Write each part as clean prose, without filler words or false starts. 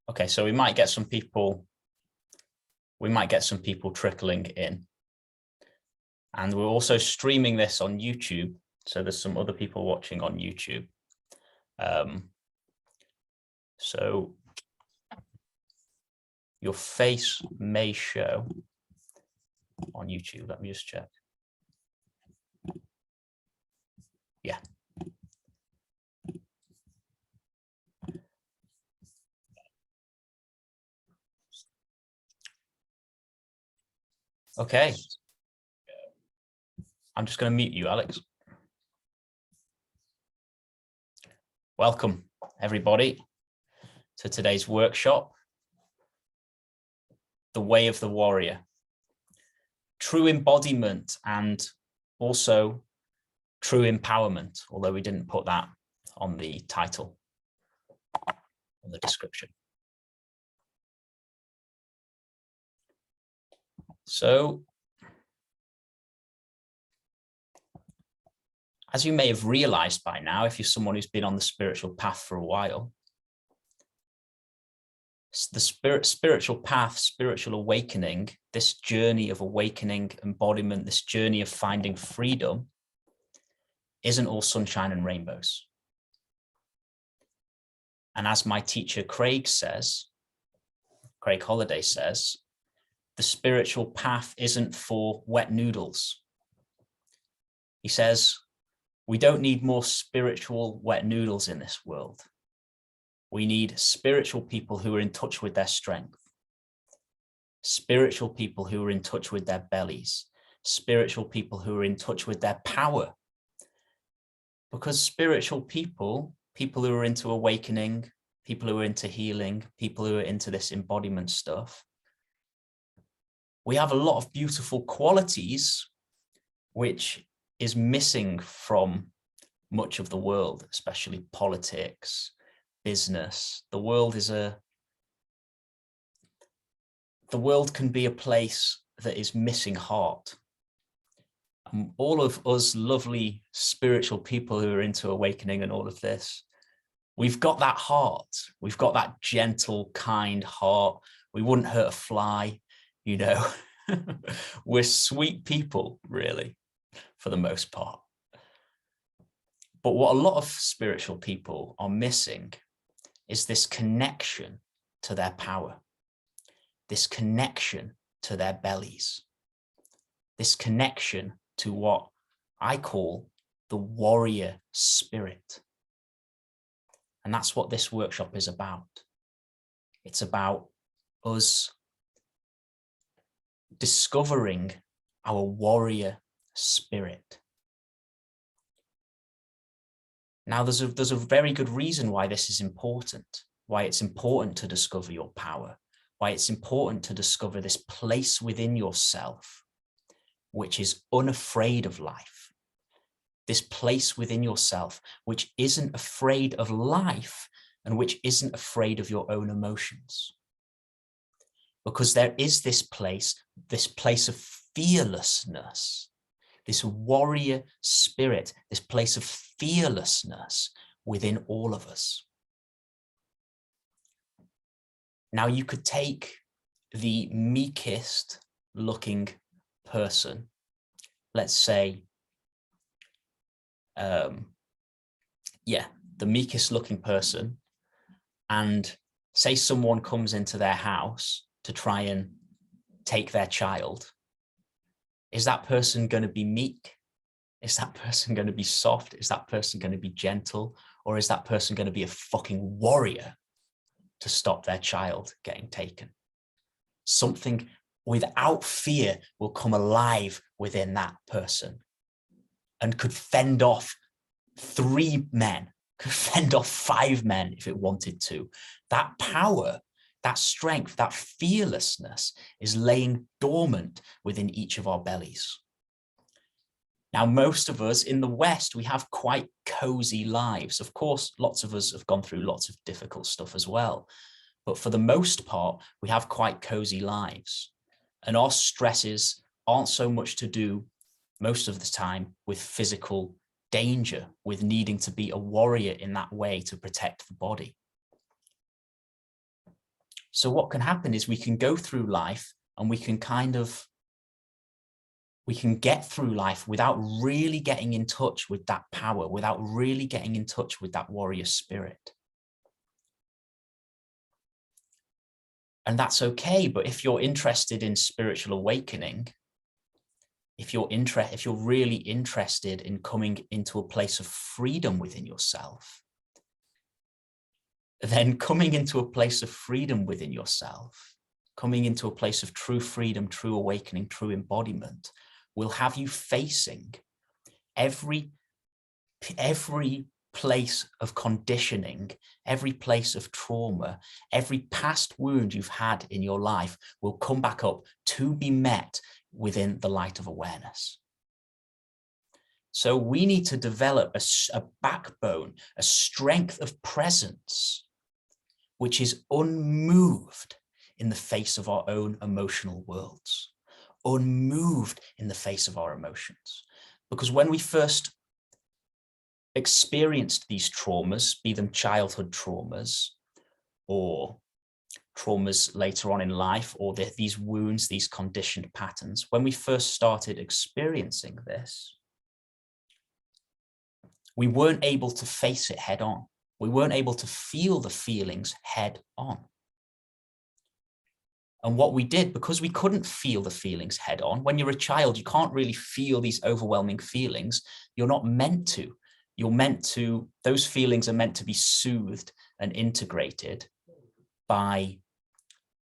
Okay, so we might get some people trickling in. And we're also streaming this on YouTube. So there's some other people watching on YouTube. So your face may show on YouTube. Let me just check. Yeah. Okay. I'm just going to mute you, Alex. Welcome, everybody, to today's workshop, The Way of the Warrior. True embodiment and also true empowerment, although we didn't put that on the title, on the description. So, as you may have realized by now, if you're someone who's been on the spiritual path for a while, the spiritual path, spiritual awakening, this journey of awakening, embodiment, this journey of finding freedom isn't all sunshine and rainbows. And as my teacher Craig Holliday says, the spiritual path isn't for wet noodles. He says, we don't need more spiritual wet noodles in this world. We need spiritual people who are in touch with their strength, spiritual people who are in touch with their bellies, spiritual people who are in touch with their power. Because spiritual people who are into awakening, people who are into healing, people who are into this embodiment stuff, we have a lot of beautiful qualities which is missing from much of the world, especially politics, business. The world can be a place that is missing heart. And all of us lovely spiritual people who are into awakening and all of this, we've got that heart. We've got that gentle, kind heart. We wouldn't hurt a fly, you know. We're sweet people, really, for the most part. But what a lot of spiritual people are missing is this connection to their power, this connection to their bellies, this connection to what I call the warrior spirit. And that's what this workshop is about. It's about us discovering our warrior spirit. Now, there's a very good reason why this is important, why it's important to discover your power, why it's important to discover this place within yourself, which is unafraid of life. This place within yourself, which isn't afraid of life and which isn't afraid of your own emotions. Because there is this place of fearlessness, this warrior spirit, this place of fearlessness within all of us. Now, you could take the meekest looking person, let's say, the meekest looking person, and say someone comes into their house to try and take their child. Is that person going to be meek? Is that person going to be soft? Is that person going to be gentle? Or is that person going to be a fucking warrior to stop their child getting taken? Something without fear will come alive within that person and could fend off 3 men, could fend off 5 men if it wanted to. That power, that strength, that fearlessness is laying dormant within each of our bellies. Now, most of us in the West, we have quite cozy lives. Of course, lots of us have gone through lots of difficult stuff as well. But for the most part, we have quite cozy lives. And our stresses aren't so much to do, most of the time, with physical danger, with needing to be a warrior in that way to protect the body. So what can happen is we can go through life and we can get through life without really getting in touch with that power, without really getting in touch with that warrior spirit. And that's okay. But if you're interested in spiritual awakening, if you're really interested in coming into a place of freedom within yourself, then coming into a place of freedom within yourself, coming into a place of true freedom, true awakening, true embodiment, will have you facing every place of conditioning, every place of trauma, every past wound you've had in your life will come back up to be met within the light of awareness. So we need to develop a backbone, a strength of presence, which is unmoved in the face of our own emotional worlds, unmoved in the face of our emotions. Because when we first experienced these traumas, be them childhood traumas or traumas later on in life, or these wounds, these conditioned patterns, when we first started experiencing this, we weren't able to face it head on. We weren't able to feel the feelings head on. And what we did, because we couldn't feel the feelings head on, when you're a child, you can't really feel these overwhelming feelings. You're not meant to. You're meant to, those feelings are meant to be soothed and integrated by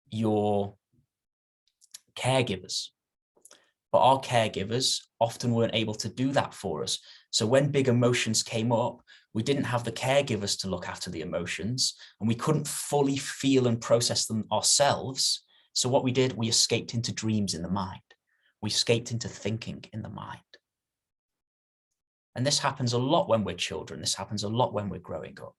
your caregivers. But our caregivers often weren't able to do that for us. So when big emotions came up, we didn't have the caregivers to look after the emotions, and we couldn't fully feel and process them ourselves. So what we did, we escaped into dreams in the mind. We escaped into thinking in the mind. And this happens a lot when we're children. This happens a lot when we're growing up.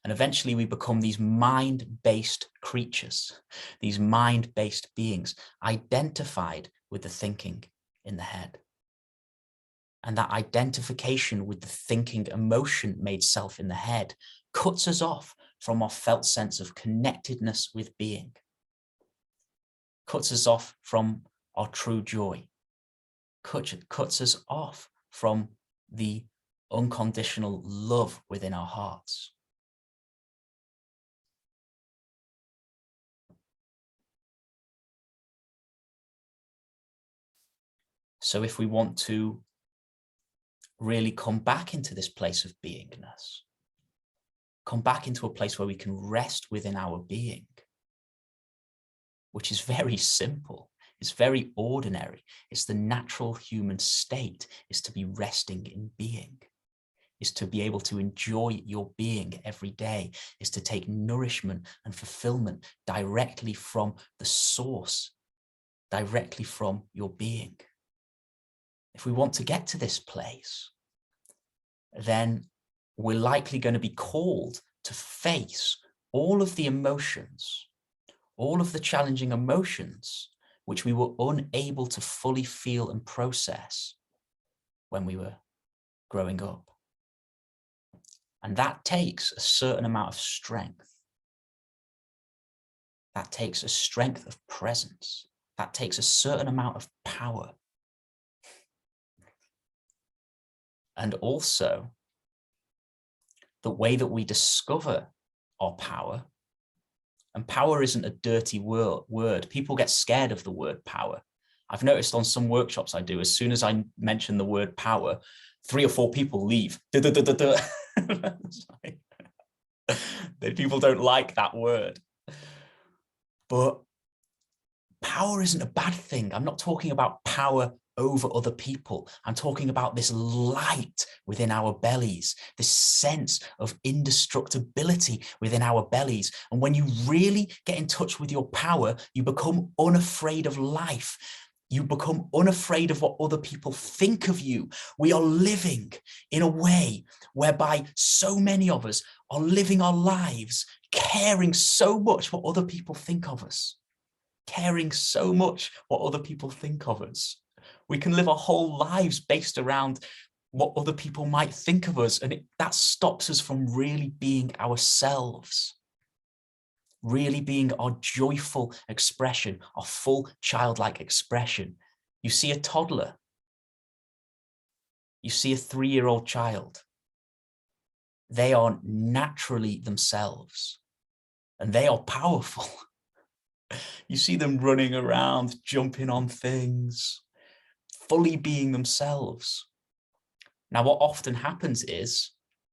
And eventually we become these mind-based creatures, these mind-based beings identified with the thinking in the head. And that identification with the thinking emotion made self in the head cuts us off from our felt sense of connectedness with being, cuts us off from our true joy, cuts us off from the unconditional love within our hearts. So if we want to really come back into this place of beingness, come back into a place where we can rest within our being, which is very simple, it's very ordinary, it's the natural human state, is to be resting in being, is to be able to enjoy your being every day, is to take nourishment and fulfillment directly from the source, directly from your being. If we want to get to this place, then we're likely going to be called to face all of the emotions, all of the challenging emotions, which we were unable to fully feel and process when we were growing up. And that takes a certain amount of strength. That takes a strength of presence. That takes a certain amount of power. And also, the way that we discover our power, and power isn't a dirty word. People get scared of the word power. I've noticed on some workshops I do, as soon as I mention the word power, 3 or 4 people leave. People don't like that word. But power isn't a bad thing. I'm not talking about power over other people. I'm talking about this light within our bellies, this sense of indestructibility within our bellies. And when you really get in touch with your power, you become unafraid of life. You become unafraid of what other people think of you. We are living in a way whereby so many of us are living our lives caring so much what other people think of us, caring so much what other people think of us. We can live our whole lives based around what other people might think of us, and that stops us from really being ourselves, really being our joyful expression, our full childlike expression. You see a toddler, you see a 3-year-old child. They are naturally themselves and they are powerful. You see them running around, jumping on things, fully being themselves. Now, what often happens is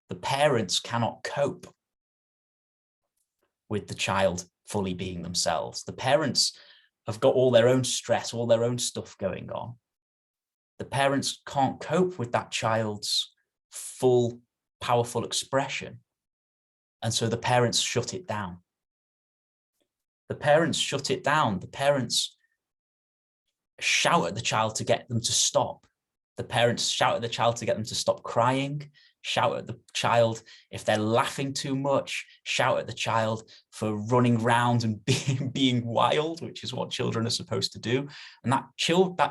the parents cannot cope with the child fully being themselves. The parents have got all their own stress, all their own stuff going on. The parents can't cope with that child's full, powerful expression. And so the parents shut it down. The parents shut it down. The parents shout at the child to get them to stop. The parents shout at the child to get them to stop crying, shout at the child if they're laughing too much, shout at the child for running around and being wild, which is what children are supposed to do. And that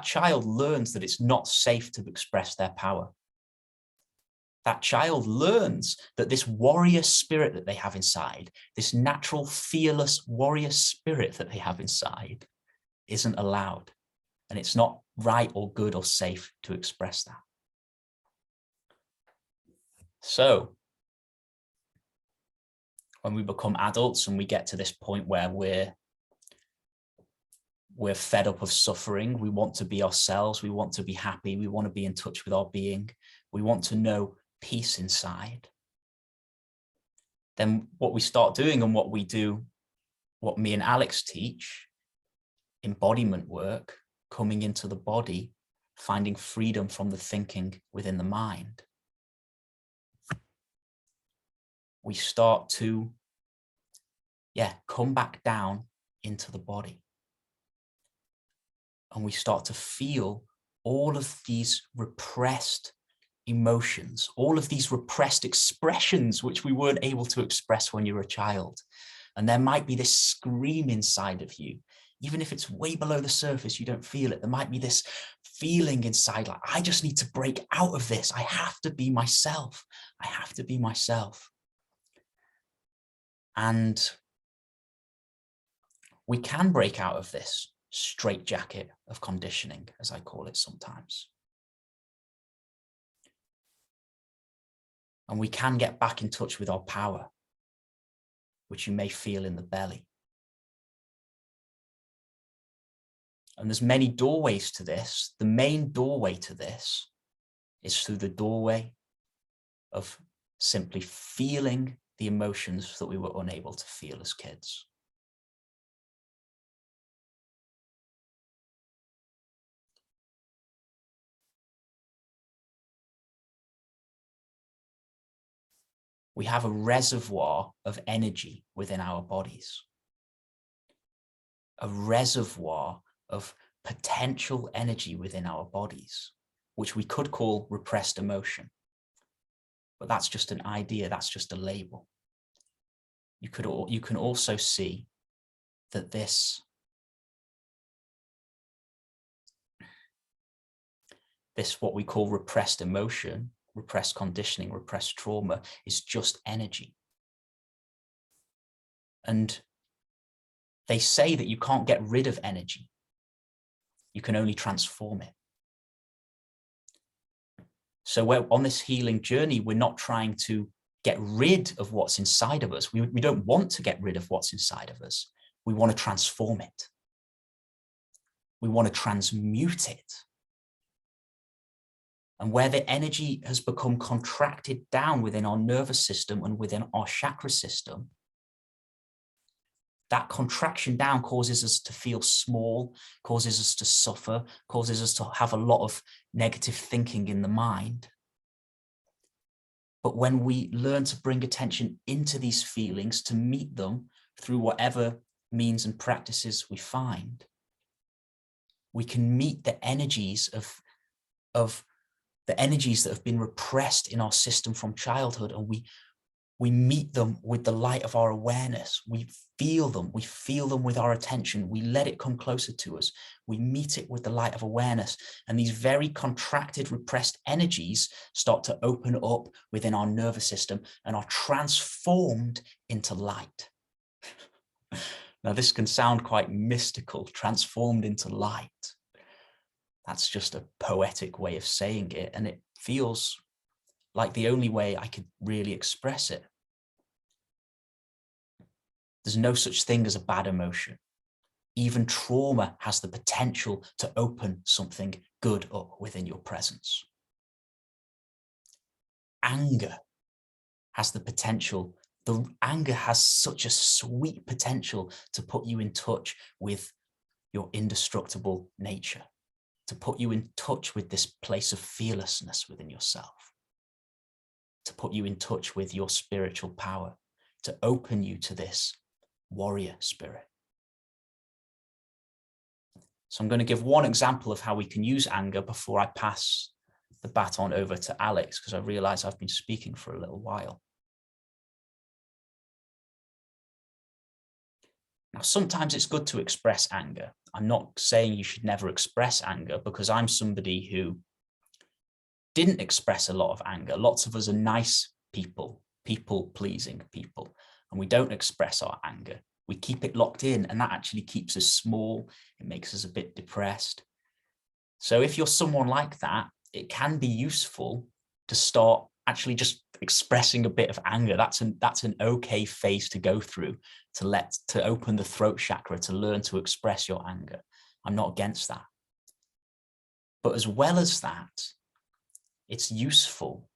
child learns that it's not safe to express their power. That child learns that this warrior spirit that they have inside, this natural, fearless warrior spirit that they have inside, isn't allowed. And it's not right or good or safe to express that. So when we become adults and we get to this point where we're fed up of suffering, we want to be ourselves, we want to be happy, we want to be in touch with our being, we want to know peace inside, then what we start doing and what we do, what me and Alex teach, embodiment work, coming into the body, finding freedom from the thinking within the mind. We start to, come back down into the body. And we start to feel all of these repressed emotions, all of these repressed expressions, which we weren't able to express when you were a child. And there might be this scream inside of you. Even if it's way below the surface, you don't feel it. There might be this feeling inside, like, I just need to break out of this. I have to be myself. I have to be myself. And we can break out of this straitjacket of conditioning, as I call it sometimes. And we can get back in touch with our power, which you may feel in the belly. And there's many doorways to this. The main doorway to this is through the doorway of simply feeling the emotions that we were unable to feel as kids. We have a reservoir of energy within our bodies, a reservoir of potential energy within our bodies, which we could call repressed emotion. But that's just an idea, that's just a label. You can also see that this what we call repressed emotion, repressed conditioning, repressed trauma, is just energy. And they say that you can't get rid of energy. You can only transform it. So we're on this healing journey, we're not trying to get rid of what's inside of us. We don't want to get rid of what's inside of us. We want to transform it. We want to transmute it. And where the energy has become contracted down within our nervous system and within our chakra system, that contraction down causes us to feel small, causes us to suffer, causes us to have a lot of negative thinking in the mind. But when we learn to bring attention into these feelings, to meet them through whatever means and practices we find, we can meet the energies of the energies that have been repressed in our system from childhood, and we meet them with the light of our awareness. We feel them with our attention. We let it come closer to us. We meet it with the light of awareness. And these very contracted, repressed energies start to open up within our nervous system and are transformed into light. Now, this can sound quite mystical, transformed into light. That's just a poetic way of saying it, and it feels like the only way I could really express it. There's no such thing as a bad emotion. Even trauma has the potential to open something good up within your presence. Anger has the potential, anger has such a sweet potential to put you in touch with your indestructible nature, to put you in touch with this place of fearlessness within yourself, to put you in touch with your spiritual power, to open you to this warrior spirit. So I'm going to give one example of how we can use anger before I pass the baton over to Alex, because I realize I've been speaking for a little while. Now, sometimes it's good to express anger. I'm not saying you should never express anger, because I'm somebody who didn't express a lot of anger. Lots of us are nice people, people-pleasing people, and we don't express our anger. We keep it locked in, and that actually keeps us small. It makes us a bit depressed. So if you're someone like that, it can be useful to start actually just expressing a bit of anger. That's an okay phase to go through, to open the throat chakra, to learn to express your anger. I'm not against that. But as well as that, it's useful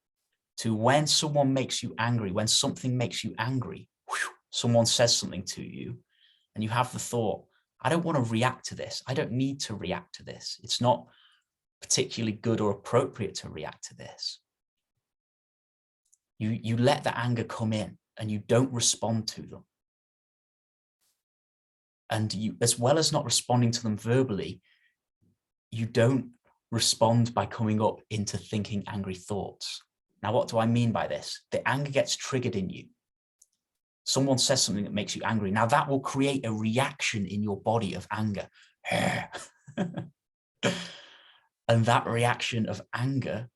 to, when someone makes you angry, when something makes you angry, someone says something to you, and you have the thought, I don't want to react to this. I don't need to react to this. It's not particularly good or appropriate to react to this. You let the anger come in and you don't respond to them. And you, as well as not responding to them verbally, you don't respond by coming up into thinking angry thoughts. Now, what do I mean by this? The anger gets triggered in you. Someone says something that makes you angry. Now, that will create a reaction in your body of anger. And that reaction of anger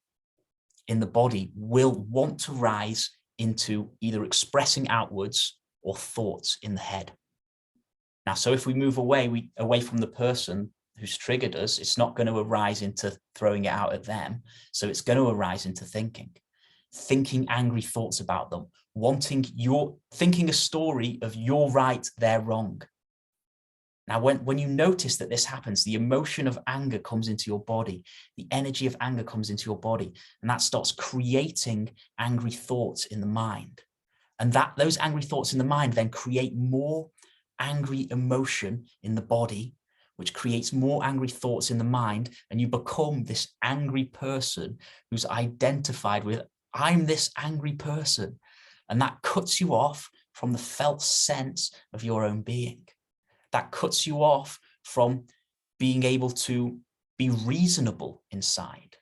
in the body will want to rise into either expressing outwards or thoughts in the head. Now, so if we move away from the person who's triggered us, it's not going to arise into throwing it out at them. So it's going to arise into thinking angry thoughts about them, thinking a story of you're right, they're wrong. Now, when you notice that this happens, the emotion of anger comes into your body, the energy of anger comes into your body, and that starts creating angry thoughts in the mind. And those angry thoughts in the mind then create more angry emotion in the body, which creates more angry thoughts in the mind, and you become this angry person who's identified with, I'm this angry person. And that cuts you off from the felt sense of your own being. That cuts you off from being able to be reasonable inside.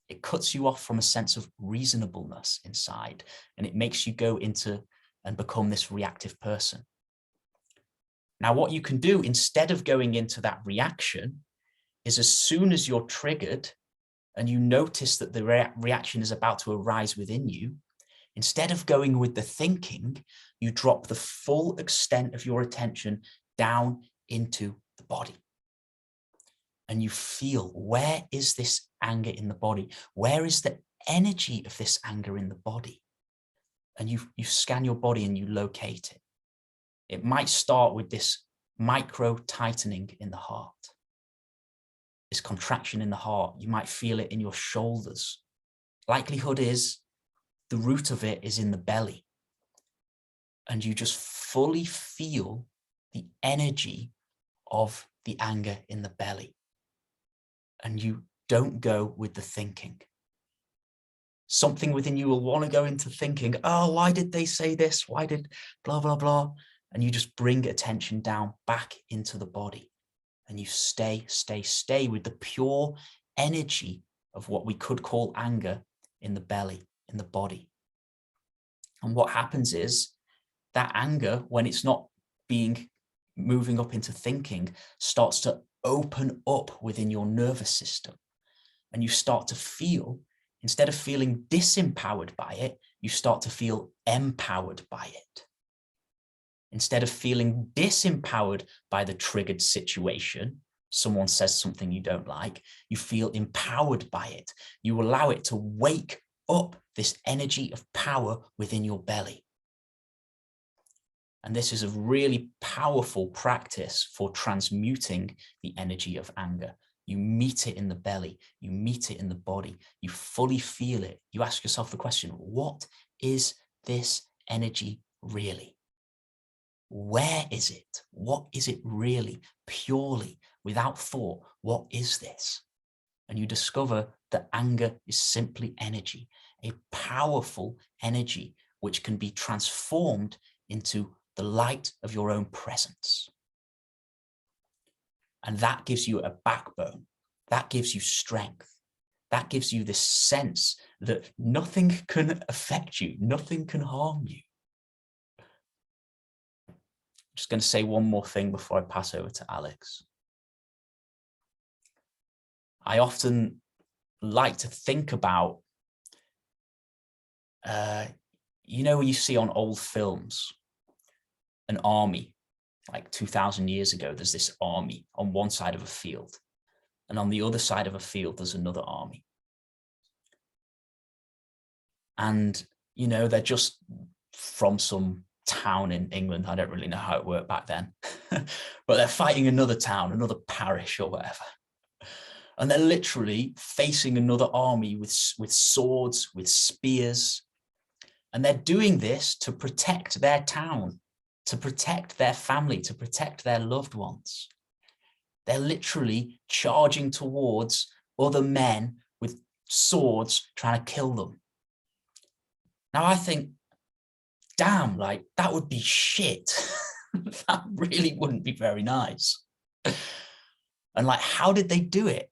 It cuts you off from a sense of reasonableness inside, and it makes you go into and become this reactive person. Now, what you can do instead of going into that reaction is, as soon as you're triggered and you notice that the reaction is about to arise within you, instead of going with the thinking, you drop the full extent of your attention down into the body. And you feel, where is this anger in the body? Where is the energy of this anger in the body? And you scan your body and you locate it. It might start with this micro tightening in the heart, this contraction in the heart. You might feel it in your shoulders. Likelihood is the root of it is in the belly. And you just fully feel the energy of the anger in the belly. And you don't go with the thinking. Something within you will want to go into thinking, oh, why did they say this? Why did blah, blah, blah? And you just bring attention down back into the body. And you stay with the pure energy of what we could call anger in the belly, in the body. And what happens is that anger, when it's not moving up into thinking, starts to open up within your nervous system. And you start to feel, instead of feeling disempowered by it, you start to feel empowered by it. Instead of feeling disempowered by the triggered situation, someone says something you don't like, you feel empowered by it. You allow it to wake up this energy of power within your belly. And this is a really powerful practice for transmuting the energy of anger. You meet it in the belly, you meet it in the body, you fully feel it. You ask yourself the question, what is this energy really? Where is it? What is it really? Purely, without thought, what is this? And you discover that anger is simply energy, a powerful energy which can be transformed into the light of your own presence. And that gives you a backbone. That gives you strength. That gives you this sense that nothing can affect you. Nothing can harm you. I'm just going to say one more thing before I pass over to Alex. I often like to think about, you know, you see on old films, an army, like 2000 years ago, there's this army on one side of a field, and on the other side of a field, there's another army. And, you know, they're just from some town in England. I don't really know how it worked back then, but they're fighting another town, another parish or whatever. And they're literally facing another army with swords, with spears. And they're doing this to protect their town, to protect their family, to protect their loved ones. They're literally charging towards other men with swords trying to kill them. Now I think, damn, like that would be shit. That really wouldn't be very nice. And like, how did they do it?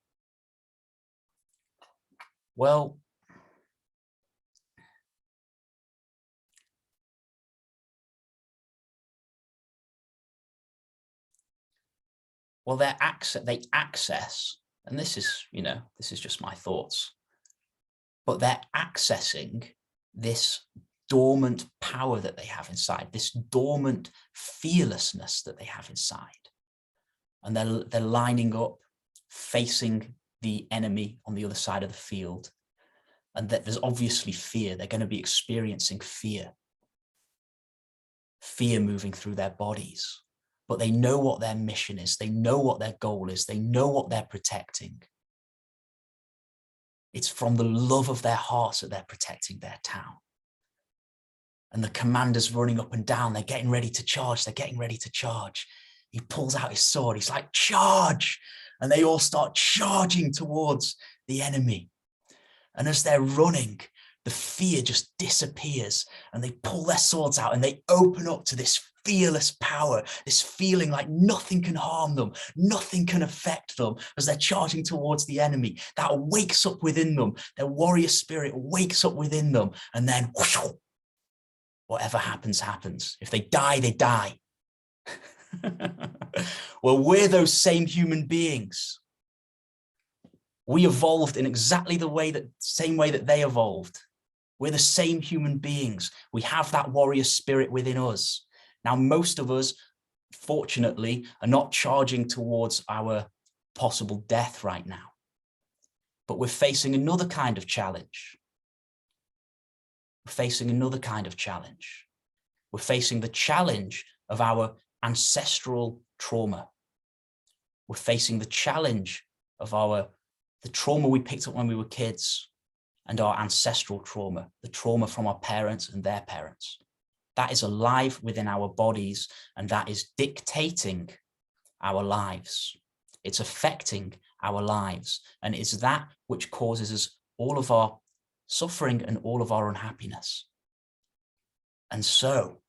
Well, they access, and this is, you know, this is just my thoughts, but they're accessing this dormant power that they have inside, this dormant fearlessness that they have inside. And they're lining up, facing the enemy on the other side of the field. And that there's obviously fear. They're going to be experiencing fear. Fear moving through their bodies. But they know what their mission is. They know what their goal is. They know what they're protecting. It's from the love of their hearts that they're protecting their town. And the commander's running up and down. They're getting ready to charge. They're getting ready to charge. He pulls out his sword. He's like, charge. And they all start charging towards the enemy. And as they're running, the fear just disappears, and they pull their swords out and they open up to this fearless power, this feeling like nothing can harm them, nothing can affect them as they're charging towards the enemy. That wakes up within them. Their warrior spirit wakes up within them, and then whoosh, whatever happens, happens. If they die, they die. Well, we're those same human beings. We evolved in exactly the same way that they evolved. We're the same human beings. We have that warrior spirit within us. Now, most of us, fortunately, are not charging towards our possible death right now. But we're facing another kind of challenge. We're facing another kind of challenge. We're facing the challenge of our ancestral trauma. We're facing the challenge of the trauma we picked up when we were kids, and our ancestral trauma, the trauma from our parents and their parents. That is alive within our bodies, and that is dictating our lives. It's affecting our lives, and it's that which causes us all of our suffering and all of our unhappiness. And so,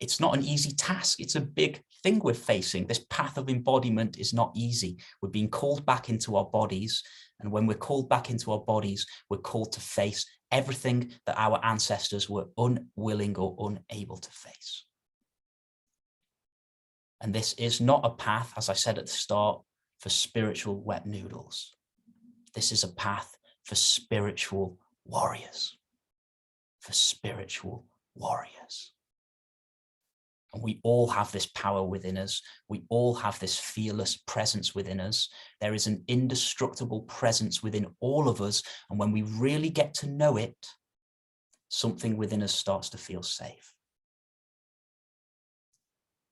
it's not an easy task. It's a big thing we're facing. This path of embodiment is not easy. We're being called back into our bodies. And when we're called back into our bodies, we're called to face everything that our ancestors were unwilling or unable to face. And this is not a path, as I said at the start, for spiritual wet noodles. This is a path for spiritual warriors, for spiritual warriors. And we all have this power within us. We all have this fearless presence within us. There is an indestructible presence within all of us. And when we really get to know it, something within us starts to feel safe.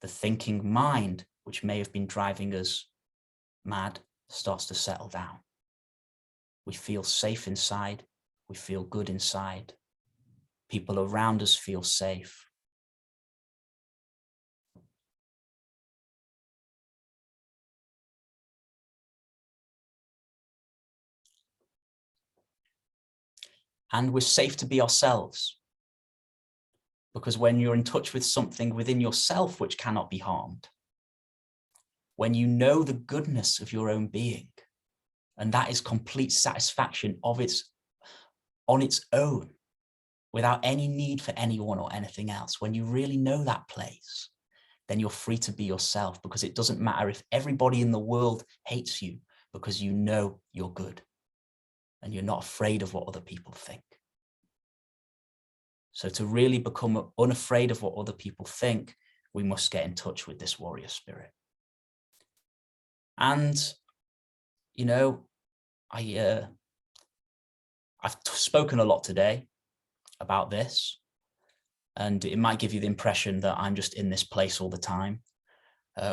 The thinking mind, which may have been driving us mad, starts to settle down. We feel safe inside. We feel good inside. People around us feel safe. And we're safe to be ourselves. Because when you're in touch with something within yourself which cannot be harmed, when you know the goodness of your own being, and that is complete satisfaction on its own, without any need for anyone or anything else, when you really know that place, then you're free to be yourself, because it doesn't matter if everybody in the world hates you, because you know you're good and you're not afraid of what other people think. So to really become unafraid of what other people think, we must get in touch with this warrior spirit. And, you know, I've spoken a lot today about this, and it might give you the impression that I'm just in this place all the time,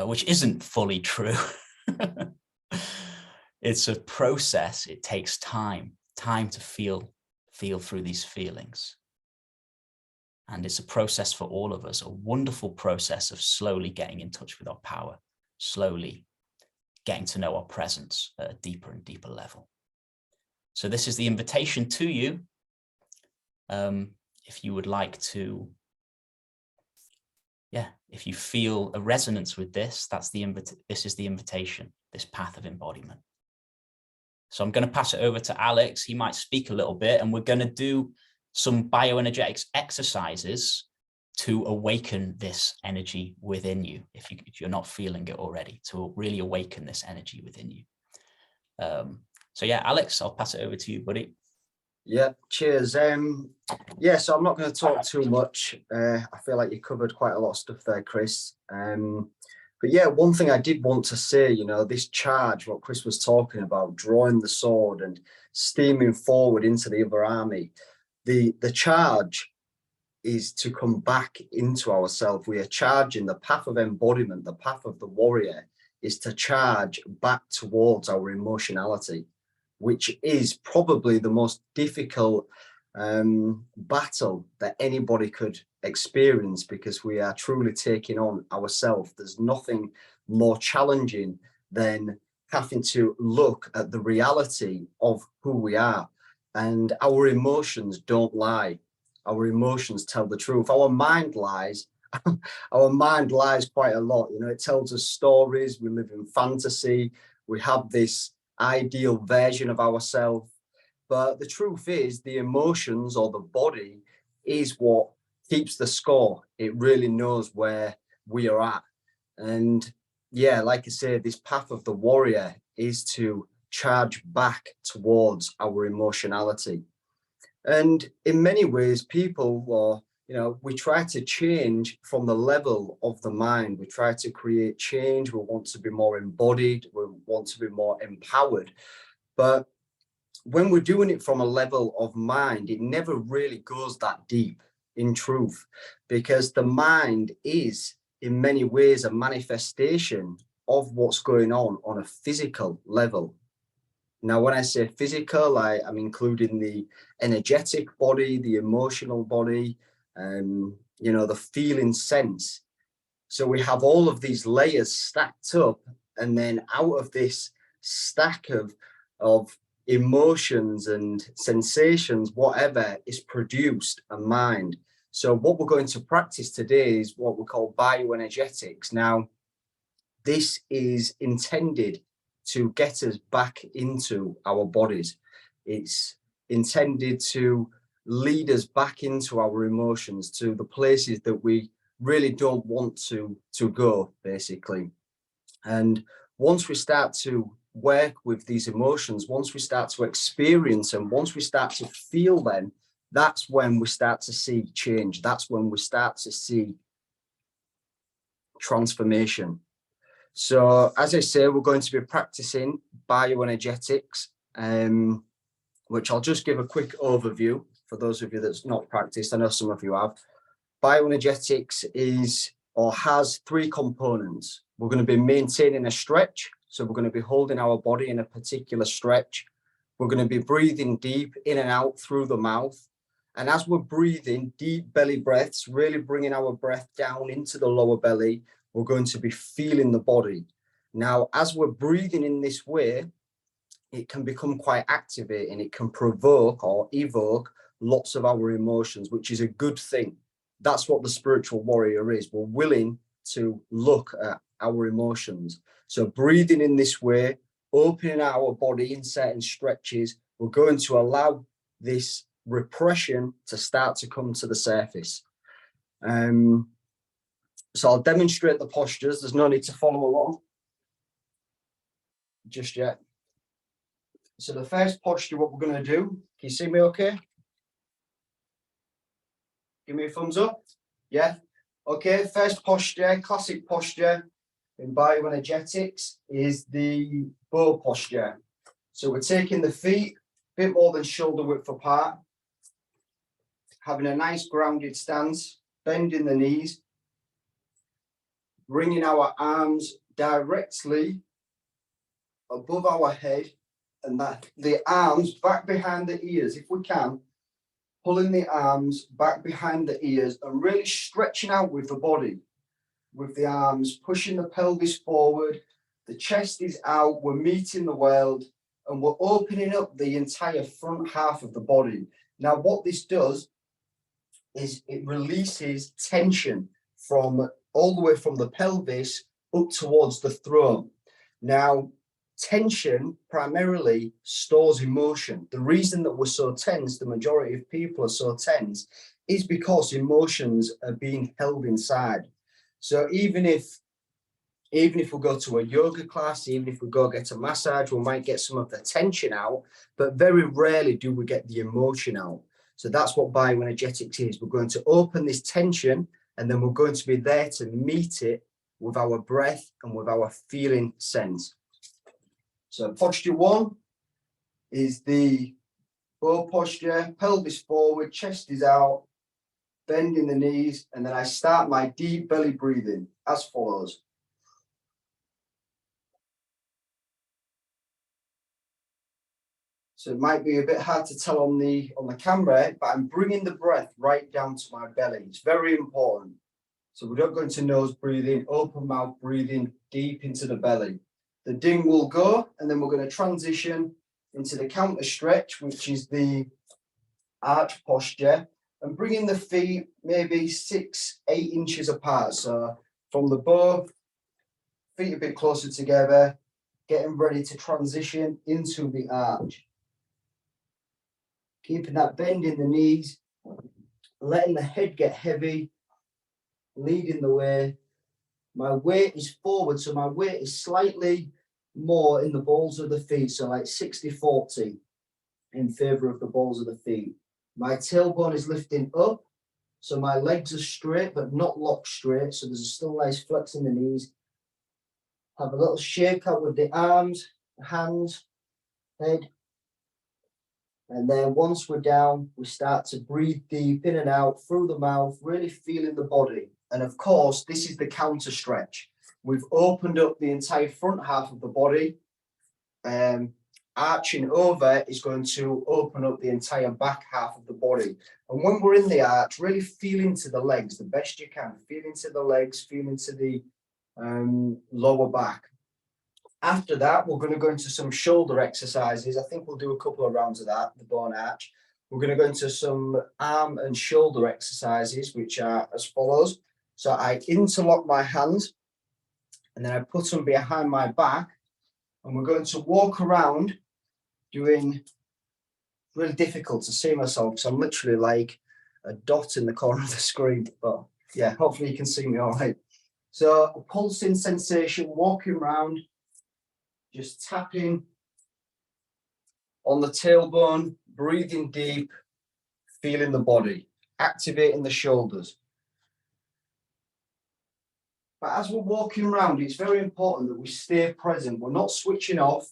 which isn't fully true. It's a process. It takes time to feel through these feelings. And it's a process for all of us, a wonderful process of slowly getting in touch with our power, slowly getting to know our presence at a deeper and deeper level. So this is the invitation to you. If you would like to, if you feel a resonance with this, this is the invitation, this path of embodiment. So I'm going to pass it over to Alex. He might speak a little bit, and we're going to do some bioenergetics exercises to awaken this energy within you, if you're not feeling it already, to really awaken this energy within you. So yeah, Alex, I'll pass it over to you, buddy. Yeah, cheers. So I'm not going to talk too much. I feel like you covered quite a lot of stuff there, Chris. But yeah, one thing I did want to say, you know, this charge, what Chris was talking about, drawing the sword and steaming forward into the other army, the charge is to come back into ourselves. We are charging. The path of embodiment, the path of the warrior, is to charge back towards our emotionality, which is probably the most difficult battle that anybody could experience, because we are truly taking on ourselves. There's nothing more challenging than having to look at the reality of who we are. And our emotions don't lie. Our emotions tell the truth. Our mind lies. Our mind lies quite a lot. You know, it tells us stories. We live in fantasy. We have this ideal version of ourselves. But the truth is, the emotions, or the body, is what keeps the score. It really knows where we are at. And yeah, like I say, this path of the warrior is to charge back towards our emotionality. And in many ways, we try to change from the level of the mind. We try to create change. We want to be more embodied. We want to be more empowered. But when we're doing it from a level of mind, it never really goes that deep, in truth, because the mind is in many ways a manifestation of what's going on a physical level. Now, when I say physical, I'm including the energetic body, the emotional body, the feeling sense. So we have all of these layers stacked up, and then out of this stack of emotions and sensations, whatever, is produced a mind. So what we're going to practice today is what we call bioenergetics. Now, this is intended to get us back into our bodies. It's intended to lead us back into our emotions, to the places that we really don't want to go, basically. And once we start to work with these emotions, once we start to experience them, once we start to feel them, that's when we start to see change. That's when we start to see transformation. So as I say, we're going to be practicing bioenergetics, which I'll just give a quick overview for those of you that's not practiced. I know some of you have. Bioenergetics is or has three components. We're going to be maintaining a stretch. So we're going to be holding our body in a particular stretch. We're going to be breathing deep in and out through the mouth. And as we're breathing deep belly breaths, really bringing our breath down into the lower belly, we're going to be feeling the body. Now, as we're breathing in this way, it can become quite activating. It can provoke or evoke lots of our emotions, which is a good thing. That's what the spiritual warrior is. We're willing to look at our emotions. So breathing in this way, opening our body in certain stretches, we're going to allow this repression to start to come to the surface. So I'll demonstrate the postures. There's no need to follow along just yet. So the first posture, what we're going to do, can you see me okay? Give me a thumbs up. Yeah. Okay. First posture, classic posture in bioenergetics is the bow posture. So we're taking the feet a bit more than shoulder width apart, having a nice grounded stance, bending the knees, bringing our arms directly above our head, and that the arms back behind the ears, if we can. Pulling the arms back behind the ears and really stretching out with the body, with the arms, pushing the pelvis forward, the chest is out, we're meeting the world, and we're opening up the entire front half of the body. Now, what this does is it releases tension from all the way from the pelvis up towards the throat. Now, tension primarily stores emotion. The reason that we're so tense, the majority of people are so tense, is because emotions are being held inside. So even if we go to a yoga class, even if we go get a massage, we might get some of the tension out, but very rarely do we get the emotion out. So that's what bioenergetics is. We're going to open this tension, and then we're going to be there to meet it with our breath and with our feeling sense. So posture one is the bow posture, pelvis forward, chest is out, bending the knees, and then I start my deep belly breathing as follows. So it might be a bit hard to tell on the camera, but I'm bringing the breath right down to my belly. It's very important. So we don't go into nose breathing, open mouth breathing deep into the belly. The ding will go, and then we're going to transition into the counter stretch, which is the arch posture, and bringing the feet maybe 6-8 inches apart. So from the bow, feet a bit closer together, getting ready to transition into the arch. Keeping that bend in the knees, letting the head get heavy, leading the way. My weight is forward, so my weight is slightly more in the balls of the feet, so like 60-40 in favor of the balls of the feet. My tailbone is lifting up, so my legs are straight but not locked straight, so there's a still nice flex in the knees. Have a little shake out with the arms, hands, head. And then once we're down, we start to breathe deep in and out through the mouth, really feeling the body. And of course, this is the counter stretch. We've opened up the entire front half of the body. Arching over is going to open up the entire back half of the body. And when we're in the arch, really feel into the legs the best you can. Feel into the legs, feel into the lower back. After that, we're going to go into some shoulder exercises. I think we'll do a couple of rounds of that, the bone arch. We're going to go into some arm and shoulder exercises, which are as follows. So I interlock my hands, and then I put them behind my back, and we're going to walk around doing, really difficult to see myself because I'm literally like a dot in the corner of the screen, but yeah, hopefully you can see me all right. So a pulsing sensation, walking around, just tapping on the tailbone, breathing deep, feeling the body, activating the shoulders. But as we're walking around, it's very important that we stay present. We're not switching off.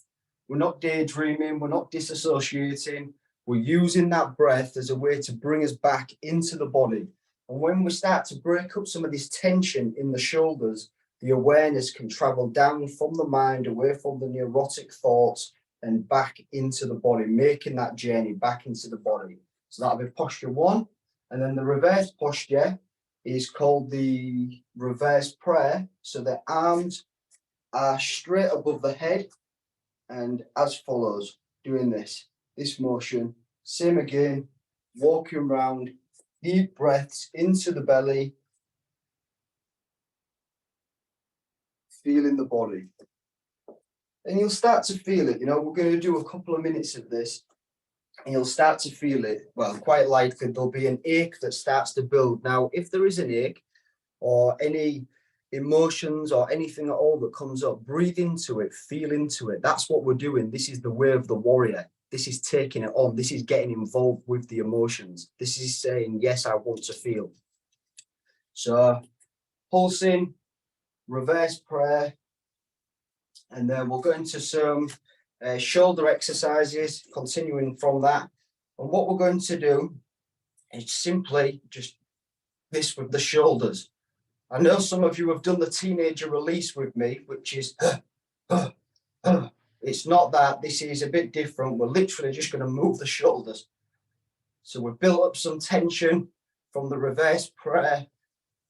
We're not daydreaming. We're not disassociating. We're using that breath as a way to bring us back into the body. And when we start to break up some of this tension in the shoulders, the awareness can travel down from the mind, away from the neurotic thoughts, and back into the body, making that journey back into the body. So that'll be posture 1. And then the reverse posture is called the reverse prayer. So the arms are straight above the head and as follows, doing this motion. Same again, walking around, deep breaths into the belly, feeling the body. And you'll start to feel it, we're going to do a couple of minutes of this and you'll start to feel it. Well, quite likely there'll be an ache that starts to build. Now, if there is an ache or any emotions or anything at all that comes up, breathe into it, feel into it. That's what we're doing. This is the way of the warrior. This is taking it on. This is getting involved with the emotions. This is saying, yes, I want to feel. So pulsing, reverse prayer, and then we'll go into some shoulder exercises, continuing from that. And what we're going to do is simply just this with the shoulders. I know some of you have done the teenager release with me, which is, it's not that. This is a bit different. We're literally just going to move the shoulders. So we've built up some tension from the reverse prayer,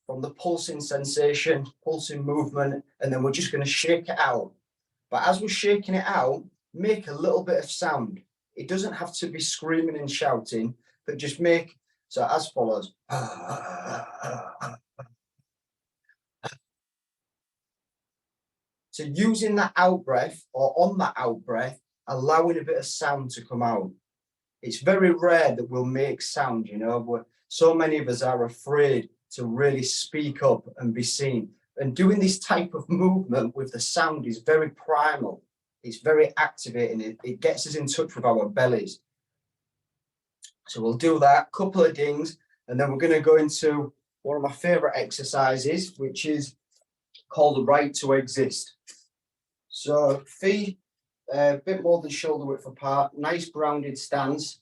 from the pulsing sensation, pulsing movement, and then we're just going to shake it out. But as we're shaking it out, make a little bit of sound. It doesn't have to be screaming and shouting, but just make, so as follows. So using that out breath or on that out breath, allowing a bit of sound to come out. It's very rare that we'll make sound, but so many of us are afraid to really speak up and be seen. And doing this type of movement with the sound is very primal. It's very activating. It gets us in touch with our bellies. So we'll do that, couple of dings, and then we're going to go into one of my favorite exercises, which is called the right to exist. So feet a bit more than shoulder width apart, nice grounded stance,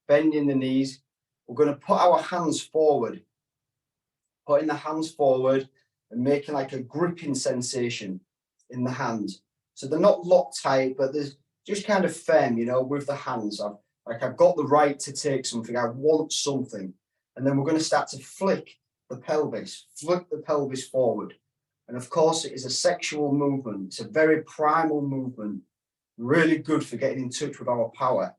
bending the knees. We're going to put our hands forward, putting the hands forward and making like a gripping sensation in the hands. So they're not locked tight, but there's just kind of firm, with the hands. I've got the right to take something. I want something. And then we're going to start to flick the pelvis forward. And of course, it is a sexual movement. It's a very primal movement, really good for getting in touch with our power.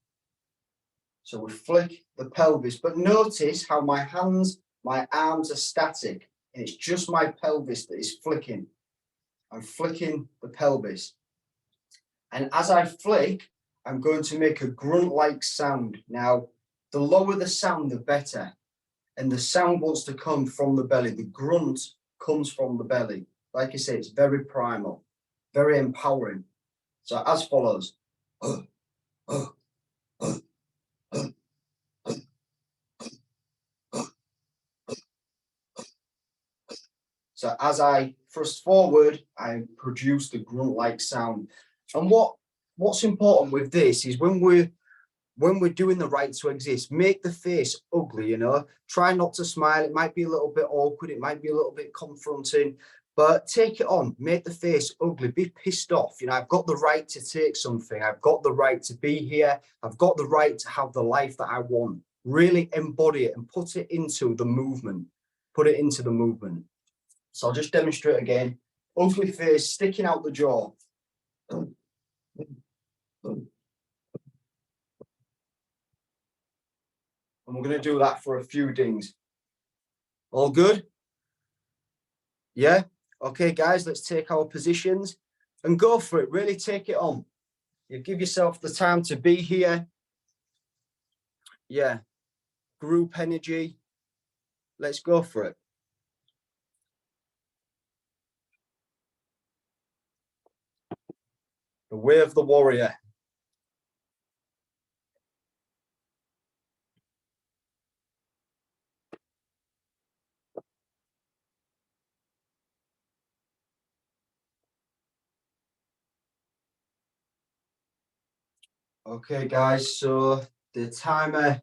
So we flick the pelvis, but notice how my hands, my arms are static, and it's just my pelvis that is flicking. I'm flicking the pelvis. And as I flick, I'm going to make a grunt-like sound. Now, the lower the sound, the better. And the sound wants to come from the belly. The grunt comes from the belly. Like I say, it's very primal, very empowering. So as follows. So as I thrust forward, I produce the grunt-like sound. And what's important with this is when we're doing the right to exist, make the face ugly, Try not to smile. It might be a little bit awkward. It might be a little bit confronting, but take it on. Make the face ugly. Be pissed off. I've got the right to take something. I've got the right to be here. I've got the right to have the life that I want. Really embody it and put it into the movement. Put it into the movement. So I'll just demonstrate again. Ugly face, sticking out the jaw. And we're going to do that for a few dings. All good? Yeah? Okay, guys, let's take our positions and go for it. Really take it on. You give yourself the time to be here. Yeah. Group energy. Let's go for it. The way of the warrior. Okay, guys, so the timer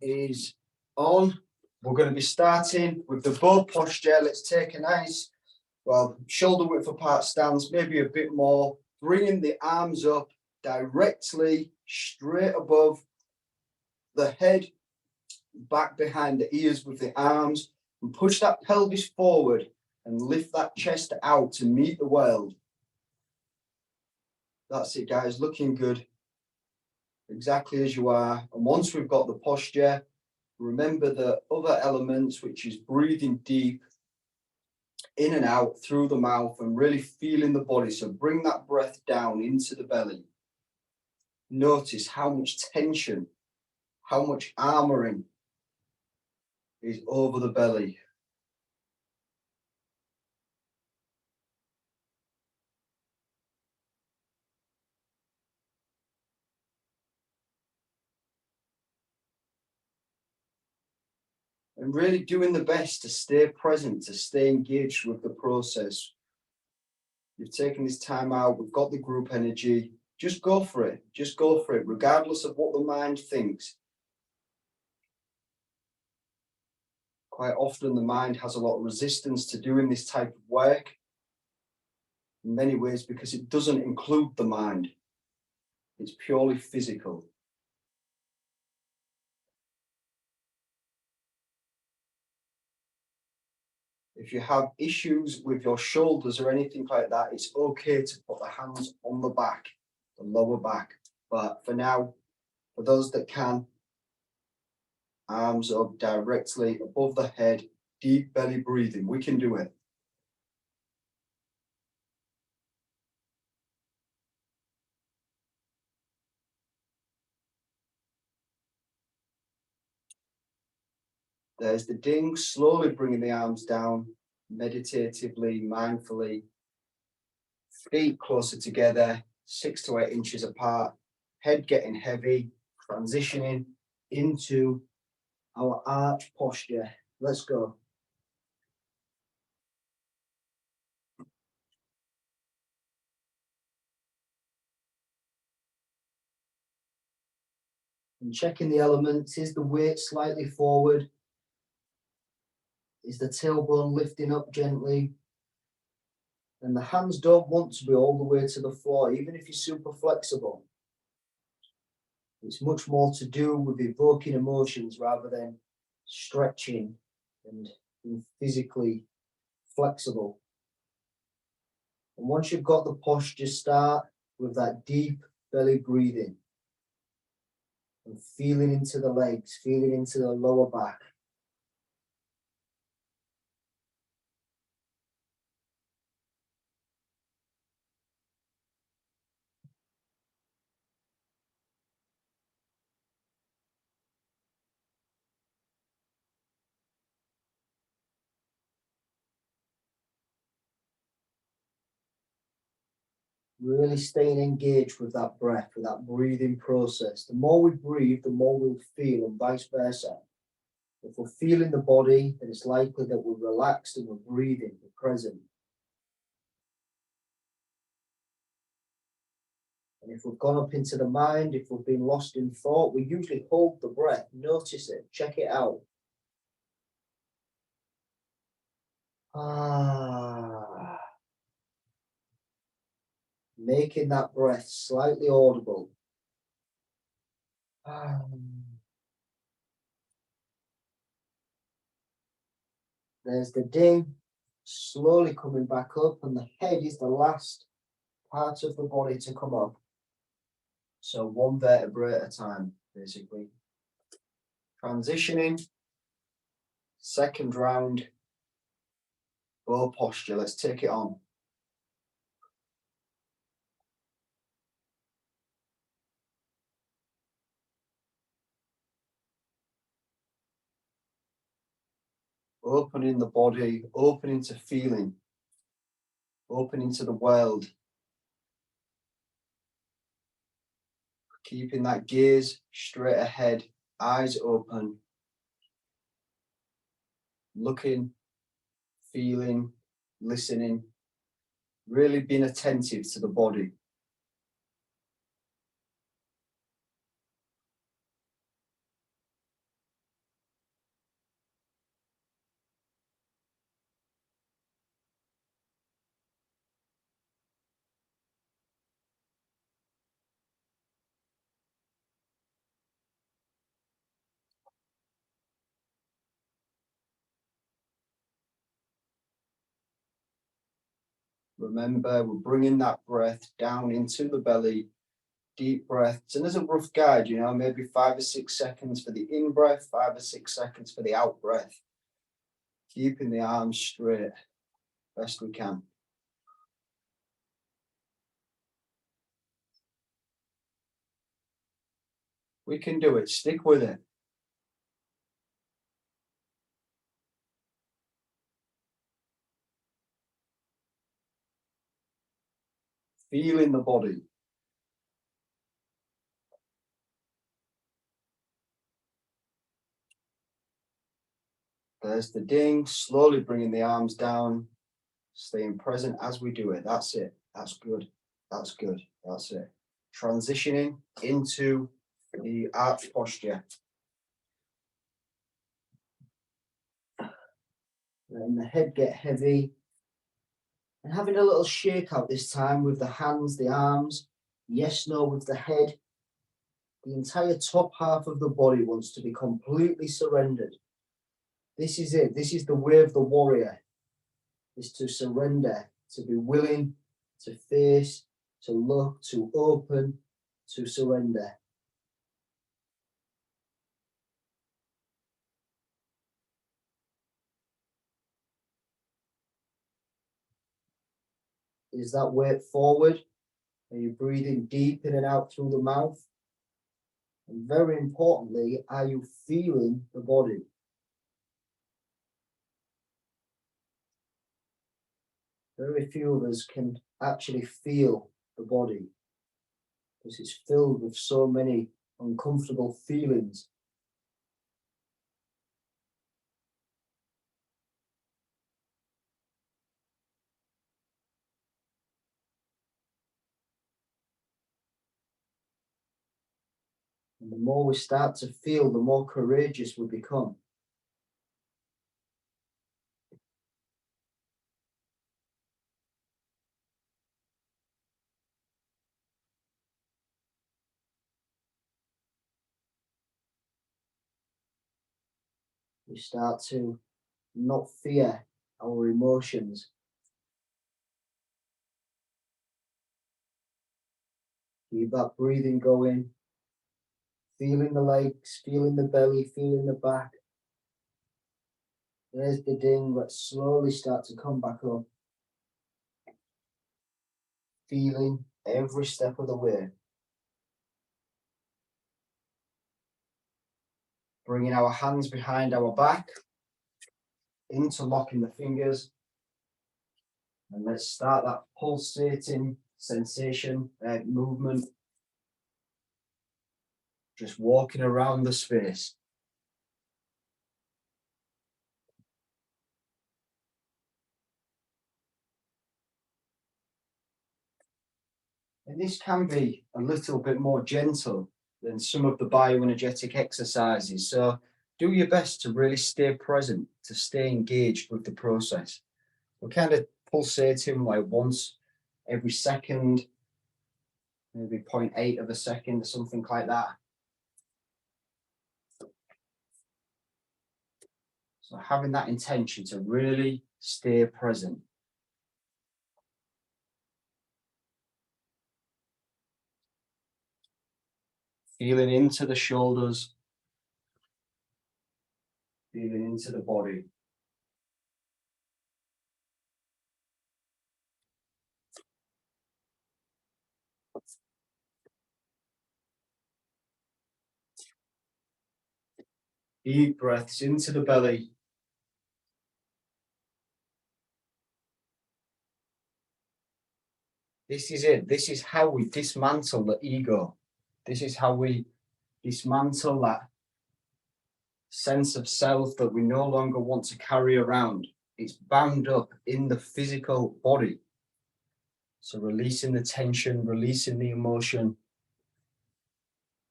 is on. We're going to be starting with the bow posture. Let's take a nice, well, shoulder width apart stance, maybe a bit more, bringing the arms up directly straight above the head, back behind the ears with the arms, and push that pelvis forward and lift that chest out to meet the world. That's it, guys, looking good, exactly as you are. And once we've got the posture, remember the other elements, which is breathing deep in and out through the mouth and really feeling the body. So bring that breath down into the belly. Notice how much tension, how much armoring is over the belly. And really doing the best to stay present, to stay engaged with the process. You've taken this time out, we've got the group energy. Just go for it. Just go for it, regardless of what the mind thinks. Quite often the mind has a lot of resistance to doing this type of work, in many ways because it doesn't include the mind. It's purely physical. If you have issues with your shoulders or anything like that, it's okay to put the hands on the back, the lower back. But for now, for those that can, arms up directly above the head, deep belly breathing. We can do it. There's the ding, slowly bringing the arms down, meditatively, mindfully. Feet closer together, 6 to 8 inches apart, head getting heavy, transitioning into our arch posture. Let's go. And checking the elements. Is the weight slightly forward? Is the tailbone lifting up gently? And the hands don't want to be all the way to the floor, even if you're super flexible. It's much more to do with evoking emotions rather than stretching and being physically flexible. And once you've got the posture, start with that deep belly breathing and feeling into the legs, feeling into the lower back. Really staying engaged with that breath, with that breathing process. The more we breathe, the more we'll feel, and vice versa. If we're feeling the body, then it's likely that we're relaxed and we're breathing, we're present. And if we've gone up into the mind, if we've been lost in thought, we usually hold the breath, notice it, check it out. Making that breath slightly audible. There's the ding, slowly coming back up, and the head is the last part of the body to come up. So one vertebrae at a time, basically. Transitioning, second round, bow posture. Let's take it on. Opening the body, opening to feeling, opening to the world. Keeping that gaze straight ahead, eyes open. Looking, feeling, listening. Really being attentive to the body. Remember, we're bringing that breath down into the belly, deep breaths. And as a rough guide, you know, maybe 5 or 6 seconds for the in breath, 5 or 6 seconds for the out breath. Keeping the arms straight, best we can. We can do it, stick with it. Feeling the body. There's the ding, slowly bringing the arms down, staying present as we do it. That's it. That's good. That's good. That's it. Transitioning into the arch posture. Letting the head get heavy. And having a little shake out this time with the hands, the arms. Yes, no with the head. The entire top half of the body wants to be completely surrendered. This is it. This is the way of the warrior. Is to surrender, to be willing, to face, to look, to open, to surrender. Is that weight forward? Are you breathing deep in and out through the mouth? And very importantly, are you feeling the body? Very few of us can actually feel the body because it's filled with so many uncomfortable feelings. And the more we start to feel, the more courageous we become. We start to not fear our emotions. Keep that breathing going. Feeling the legs, feeling the belly, feeling the back. There's the ding. Let's slowly start to come back up. Feeling every step of the way. Bringing our hands behind our back, interlocking the fingers. And let's start that pulsating sensation, movement. Just walking around the space. And this can be a little bit more gentle than some of the bioenergetic exercises. So do your best to really stay present, to stay engaged with the process. We're kind of pulsating like once every second, maybe 0.8 of a second or something like that. So having that intention to really stay present. Feeling into the shoulders, feeling into the body. Deep breaths into the belly. This is it. This is how we dismantle the ego. This is how we dismantle that sense of self that we no longer want to carry around. It's bound up in the physical body. So releasing the tension, releasing the emotion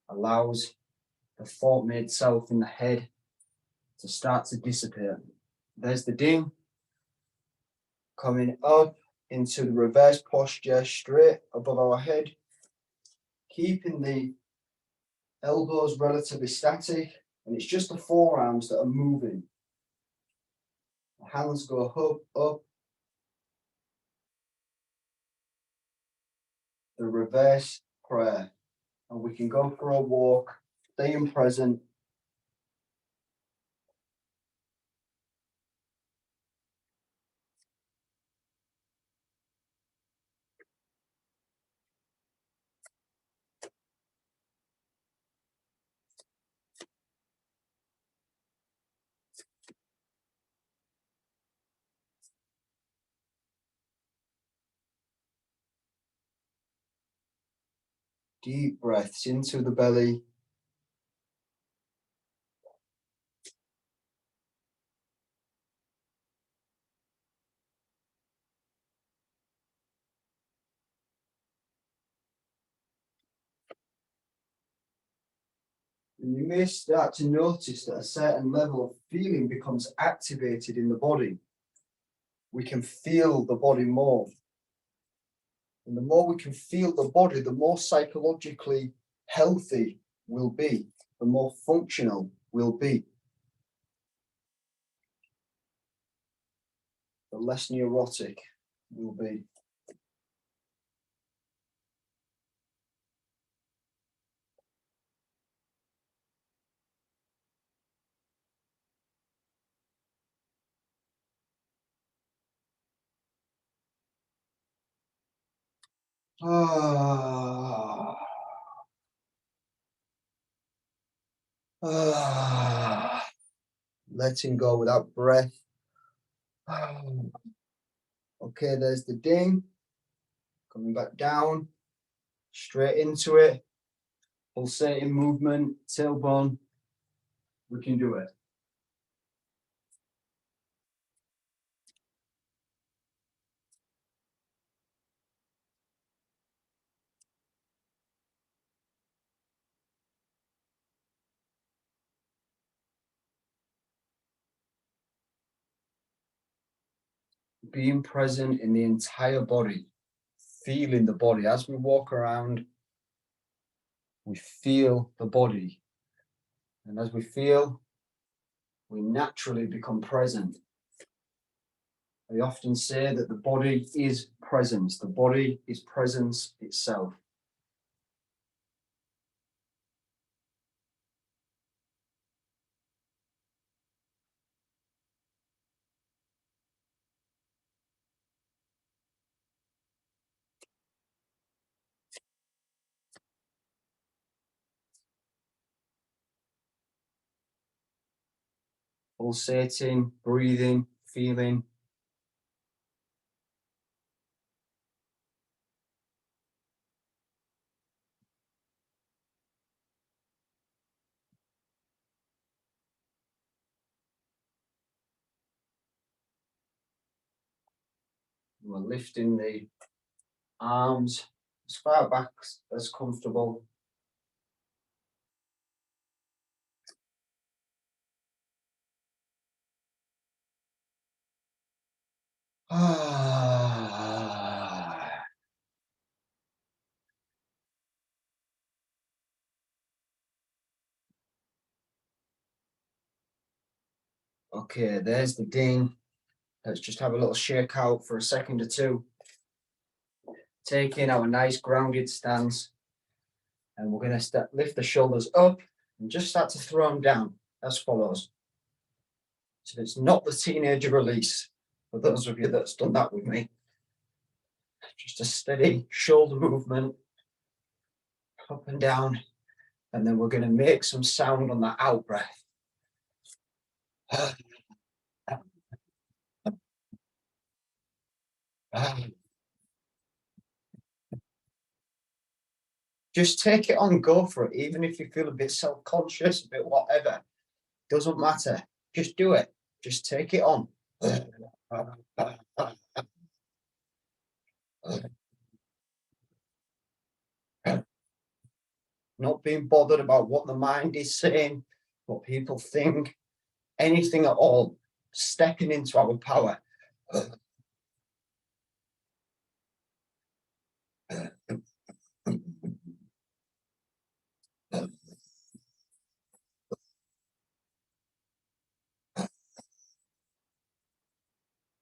allows the thought-made self in the head to start to disappear. There's the ding. Coming up into the reverse posture, straight above our head. Keeping the elbows relatively static. And it's just the forearms that are moving. The hands go up, up. the reverse prayer. And we can go for a walk, staying present. Deep breaths into the belly. And you may start to notice that a certain level of feeling becomes activated in the body. We can feel the body more. And the more we can feel the body, the more psychologically healthy we'll be, the more functional we'll be, the less neurotic we'll be. Ah. Ah. Letting go without breath. Ah. Okay, there's the ding. Coming back down, straight into it. Pulsating movement, tailbone. We can do it. Being present in the entire body, feeling the body. As we walk around, we feel the body. And as we feel, we naturally become present. I often say that the body is presence. The body is presence itself. Pulsating, breathing, feeling. We're lifting the arms as far back as comfortable. Okay, there's the ding. Let's just have a little shake out for a second or two. Taking our nice grounded stance. And we're going to lift the shoulders up and just start to throw them down as follows. So it's not the teenager release, for those of you that's done that with me. Just a steady shoulder movement, up and down. And then we're going to make some sound on that out breath. Just take it on, go for it. Even if you feel a bit self-conscious, a bit whatever, doesn't matter. Just do it. Just take it on. Not being bothered about what the mind is saying, what people think, anything at all. Stepping into our power.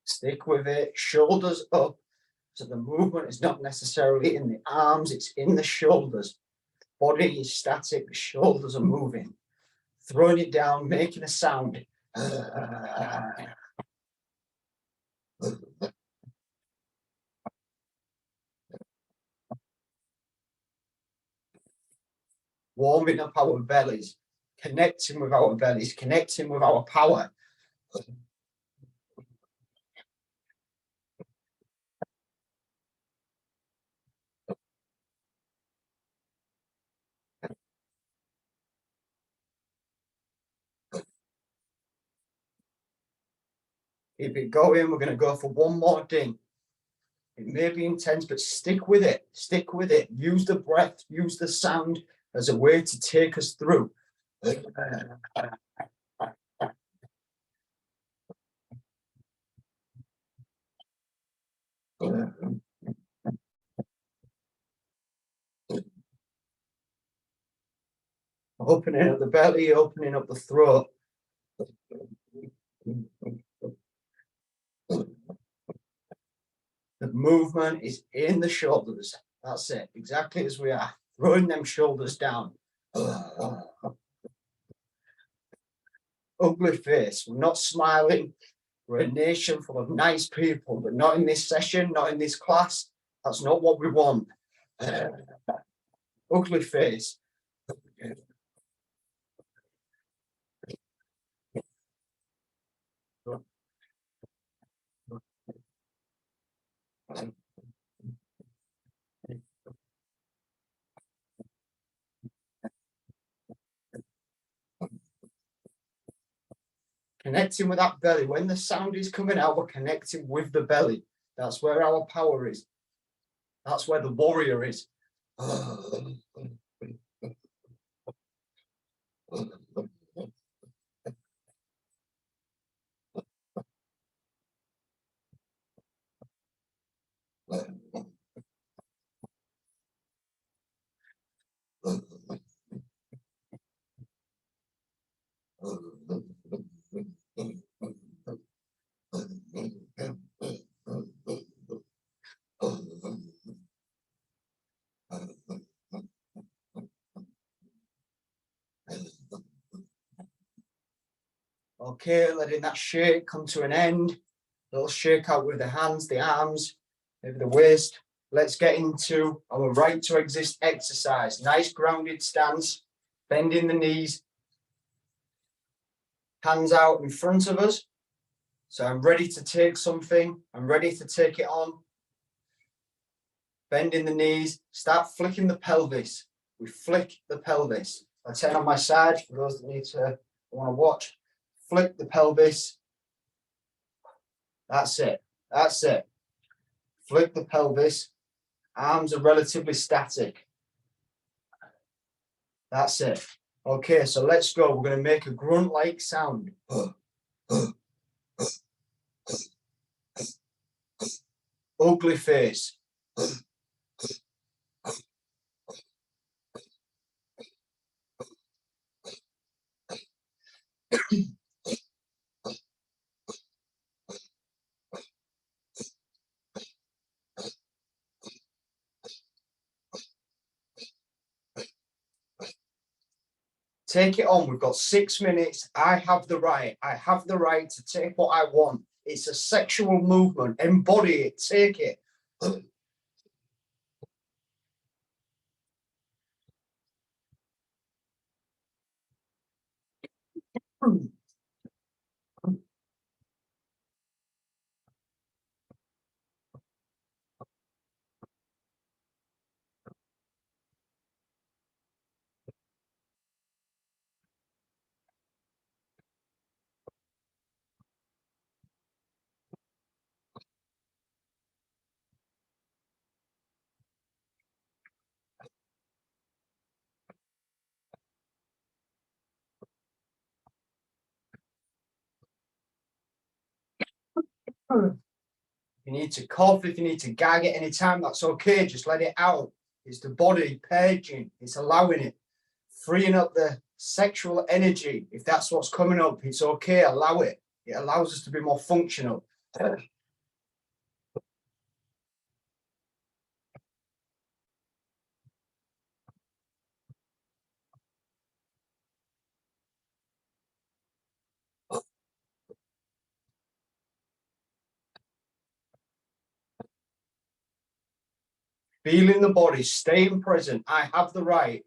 Stick with it, shoulders up, So the movement is not necessarily in the arms, it's in the shoulders. Body is static, the shoulders are moving. Throwing it down, making a sound. Warming up our bellies, connecting with our bellies, connecting with our power. Keep it going. We're going to go for one more ding. It may be intense, but stick with it. Stick with it. Use the breath, use the sound as a way to take us through. Opening up the belly, opening up the throat. The movement is in the shoulders. That's it. Exactly as we are. Throwing them shoulders down. Ugly face. We're not smiling. We're a nation full of nice people, but not in this session, not in this class. That's not what we want. Ugly face. Connecting with that belly. When the sound is coming out, we're connecting with the belly. That's where our power is. That's where the warrior is. Okay, letting that shake come to an end. A little shake out with the hands, the arms, maybe the waist. Let's get into our right to exist exercise. Nice grounded stance, bending the knees, hands out in front of us. So I'm ready to take something. I'm ready to take it on. Bending the knees, start flicking the pelvis. We flick the pelvis. I turn on my side for those that need to want to watch. Flick the pelvis. That's it. That's it. Flick the pelvis. Arms are relatively static. That's it. Okay, so let's go. We're going to make a grunt-like sound. Ugly face. Take it on. We've got 6 minutes. I have the right. I have the right to take what I want. It's a sexual movement. Embody it. Take it. If you need to cough, if you need to gag at any time, that's okay. Just let it out. It's the body purging. It's allowing it. Freeing up the sexual energy. If that's what's coming up, it's okay. Allow it. It allows us to be more functional. Feeling the body, staying present. I have the right.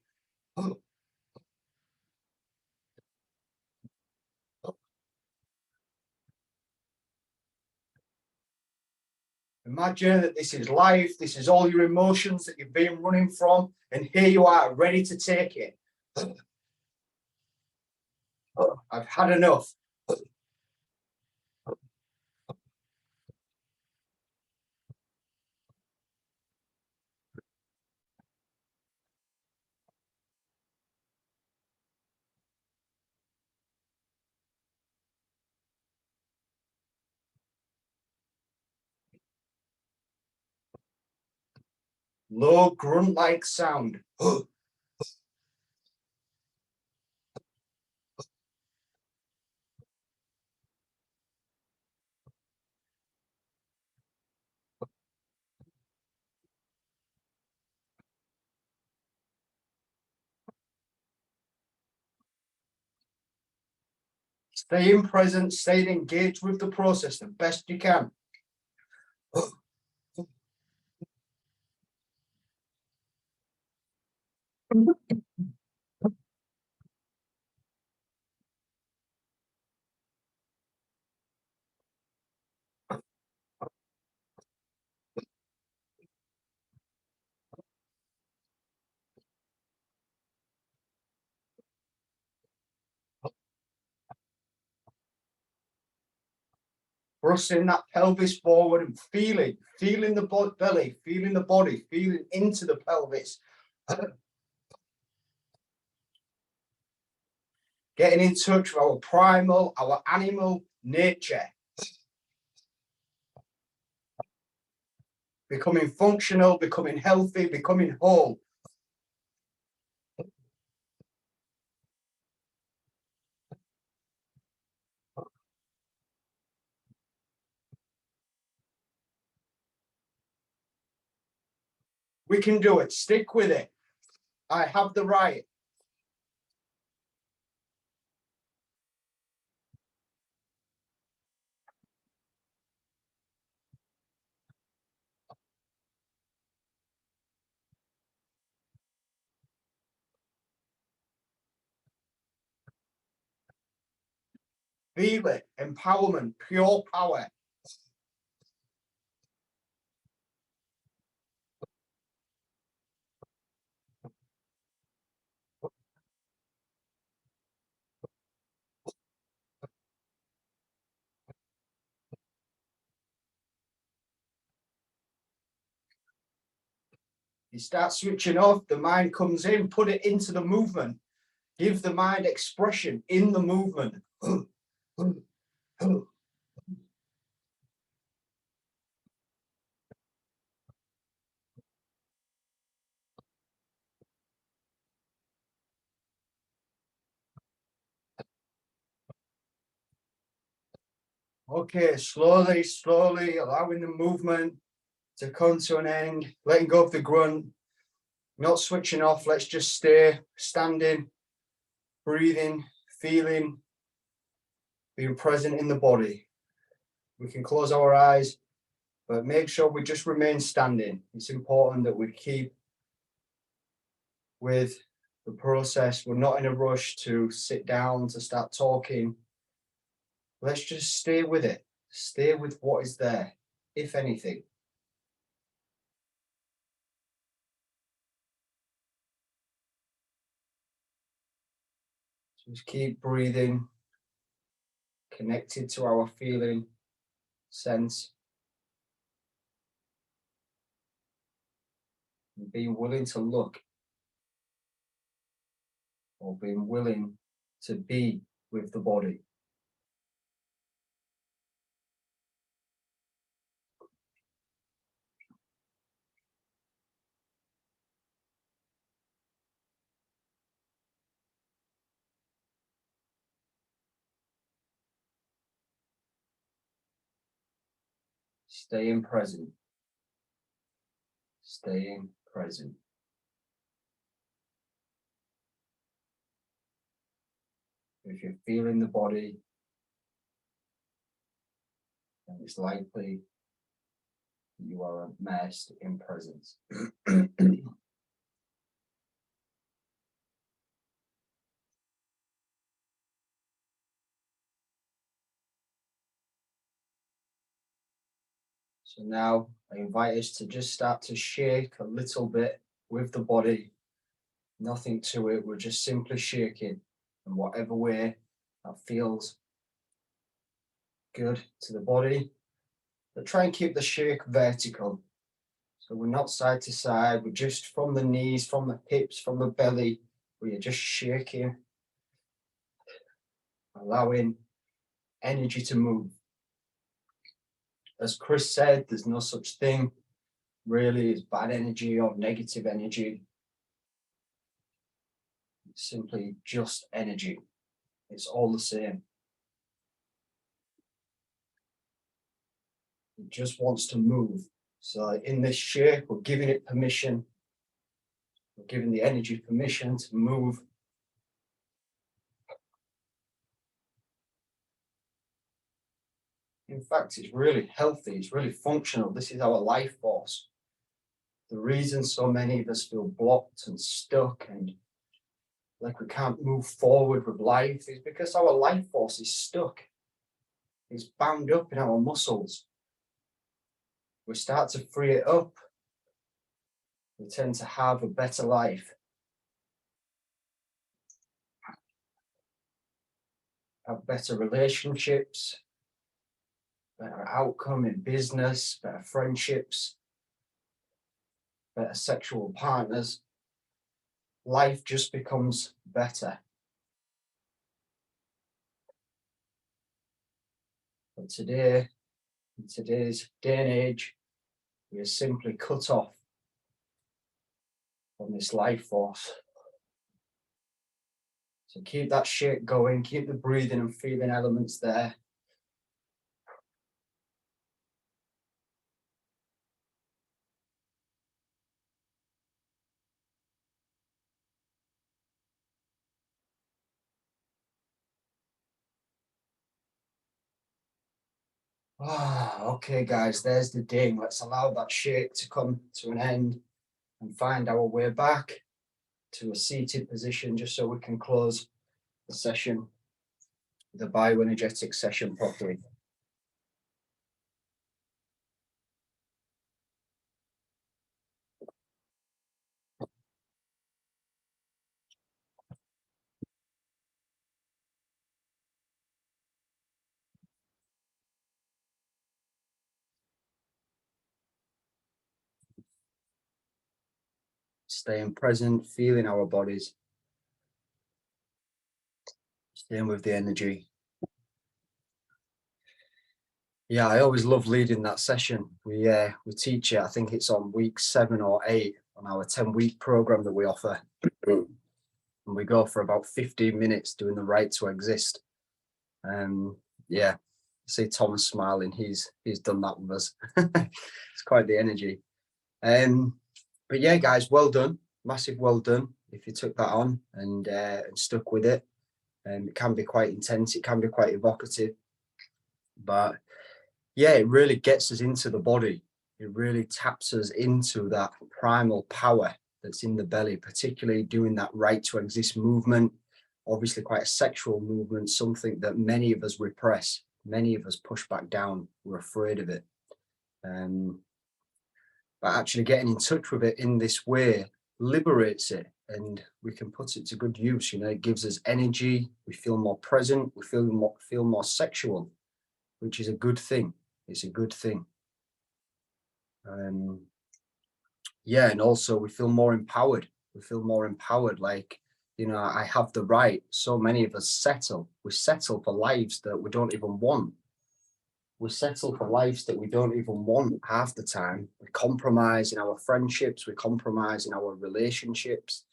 Imagine that this is life. This is all your emotions that you've been running from. And here you are, ready to take it. I've had enough. Low grunt-like sound. Staying present, staying engaged with the process the best you can. Thrusting that pelvis forward and feeling the belly, feeling the body, feeling into the pelvis. Getting in touch with our primal, our animal nature. Becoming functional, becoming healthy, becoming whole. We can do it. Stick with it. I have the right. Feel it. Empowerment, pure power. You start switching off, the mind comes in, put it into the movement. Give the mind expression in the movement. Okay, slowly, slowly allowing the movement to come to an end, letting go of the grunt, not switching off. Let's just stay standing, breathing, feeling, being present in the body. We can close our eyes, but make sure we just remain standing. It's important that we keep with the process. We're not in a rush to sit down, to start talking. Let's just stay with it. Stay with what is there, if anything. Just keep breathing, connected to our feeling, sense, and being willing to look, or being willing to be with the body. Staying present. Staying present. If you're feeling the body, then it's likely You are immersed in presence. So now I invite us to just start to shake a little bit with the body. Nothing to it, we're just simply shaking in whatever way that feels good to the body. But try and keep the shake vertical. So we're not side to side, we're just from the knees, from the hips, from the belly, we're just shaking, allowing energy to move. As Chris said, there's no such thing really as bad energy or negative energy. It's simply just energy. It's all the same. It just wants to move. So in this shake, we're giving it permission. We're giving the energy permission to move. In fact, it's really healthy. It's really functional. This is our life force. The reason so many of us feel blocked and stuck and like we can't move forward with life is because our life force is stuck. It's bound up in our muscles. We start to free it up. We tend to have a better life. Have better relationships, better outcome in business, better friendships, better sexual partners. Life just becomes better. But today, in today's day and age, we are simply cut off from this life force. So keep that shake going, keep the breathing and feeling elements there. Okay, guys, there's the ding. Let's allow that shake to come to an end and find our way back to a seated position just so we can close the session, the bioenergetic session properly. Staying present, feeling our bodies, staying with the energy. Yeah, I always love leading that session. We teach it, I think it's on week 7 or 8 on our 10-week program that we offer. And we go for about 15 minutes doing the right to exist. Yeah, see Thomas smiling, he's done that with us. It's quite the energy. But yeah, guys, well done, massive well done if you took that on and stuck with it. It can be quite intense, it can be quite evocative, but yeah, it really gets us into the body. It really taps us into that primal power that's in the belly, particularly doing that right to exist movement. Obviously quite a sexual movement, something that many of us repress, many of us push back down, we're afraid of it. But actually getting in touch with it in this way liberates it, and we can put it to good use. You know, it gives us energy, we feel more present, we feel more sexual, which is a good thing. It's a good thing. Yeah, and also we feel more empowered. We feel more empowered, like, you know, I have the right. So many of us settle. We settle for lives that we don't even want. We settle for lives that we don't even want half the time. We compromise in our friendships, we compromise in our relationships,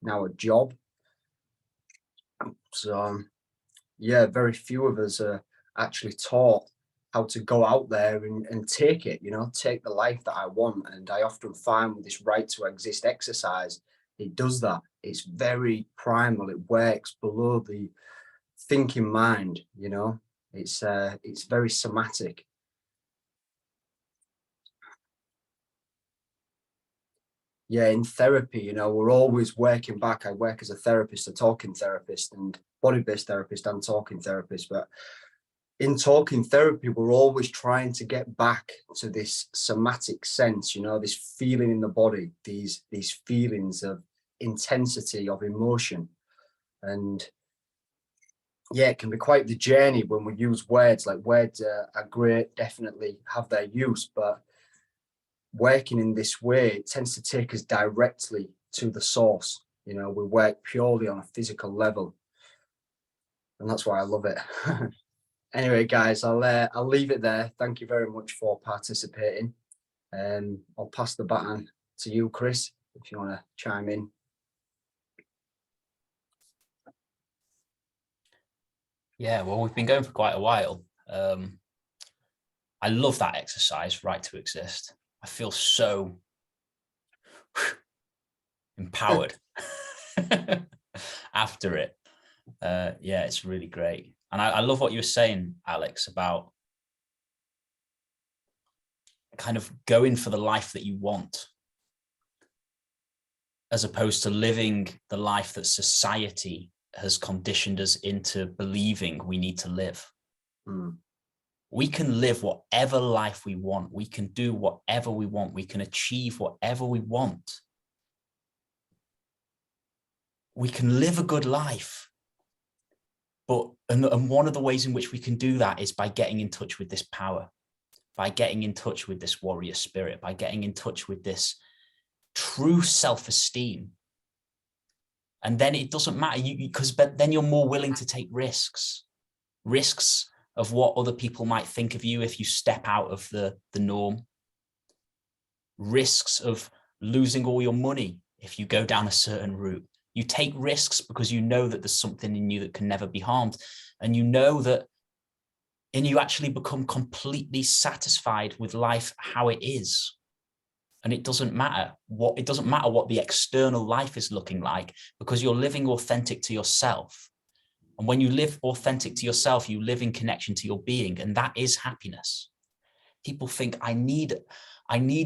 in our job. So yeah, very few of us are actually taught how to go out there and take it, you know, take the life that I want. And I often find with this right to exist exercise, it does that. It's very primal. It works below the thinking mind, you know. It's very somatic. yeah, in therapy, you know, we're always working back. I work as a therapist, a talking therapist, and body-based therapist and talking therapist. But in talking therapy, we're always trying to get back to this somatic sense, you know, this feeling in the body, these feelings of intensity of emotion. And yeah, it can be quite the journey when we use words. Like words are great, definitely have their use, but working in this way, it tends to take us directly to the source. You know, we work purely on a physical level, and that's why I love it. Anyway, guys, I'll leave it there. Thank you very much for participating. I'll pass the baton to you, Chris, if you want to chime in. Yeah, well, we've been going for quite a while. I love that exercise, right to exist. I feel so empowered after it. Yeah, it's really great. And I love what you were saying, Alex, about kind of going for the life that you want, as opposed to living the life that society has conditioned us into believing we need to live. We can live whatever life we want. We can do whatever we want. We can achieve whatever we want. We can live a good life. And one of the ways in which we can do that is by getting in touch with this power, by getting in touch with this warrior spirit, by getting in touch with this true self-esteem. And then it doesn't matter, but then you're more willing to take risks of what other people might think of you if you step out of the norm, risks of losing all your money if you go down a certain route. You take risks because you know that there's something in you that can never be harmed. And you know that, and you actually become completely satisfied with life how it is. And it doesn't matter what the external life is looking like, because you're living authentic to yourself. And when you live authentic to yourself, you live in connection to your being, and that is happiness. People think, I need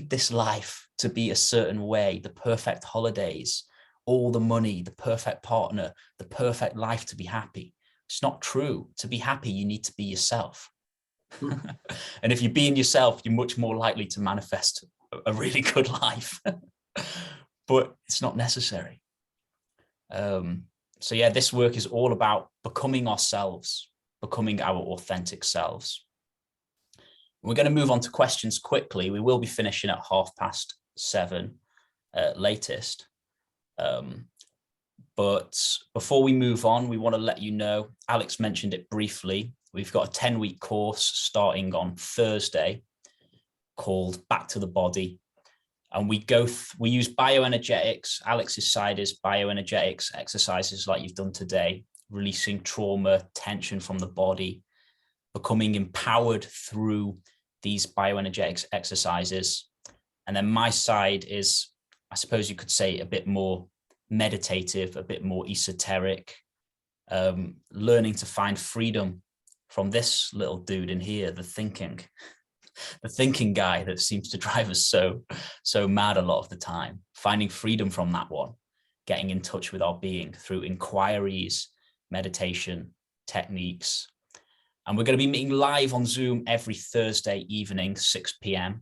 this life to be a certain way, the perfect holidays, all the money, the perfect partner, the perfect life to be happy. It's not true. To be happy, you need to be yourself. And if you're being yourself, you're much more likely to manifest a really good life. But it's not necessary. So yeah, this work is all about becoming ourselves, becoming our authentic selves. We're going to move on to questions quickly. We will be finishing at 7:30 latest. But before we move on, we want to let you know, Alex mentioned it briefly, we've got a 10-week course starting on Thursday called Back to the Body. And we use bioenergetics. Alex's side is bioenergetics exercises like you've done today, releasing trauma, tension from the body, becoming empowered through these bioenergetics exercises. And then my side is, I suppose you could say, a bit more meditative, a bit more esoteric, learning to find freedom from this little dude in here, the thinking guy that seems to drive us so mad a lot of the time, finding freedom from that one, getting in touch with our being through inquiries, meditation, techniques. And we're going to be meeting live on Zoom every Thursday evening, 6 p.m.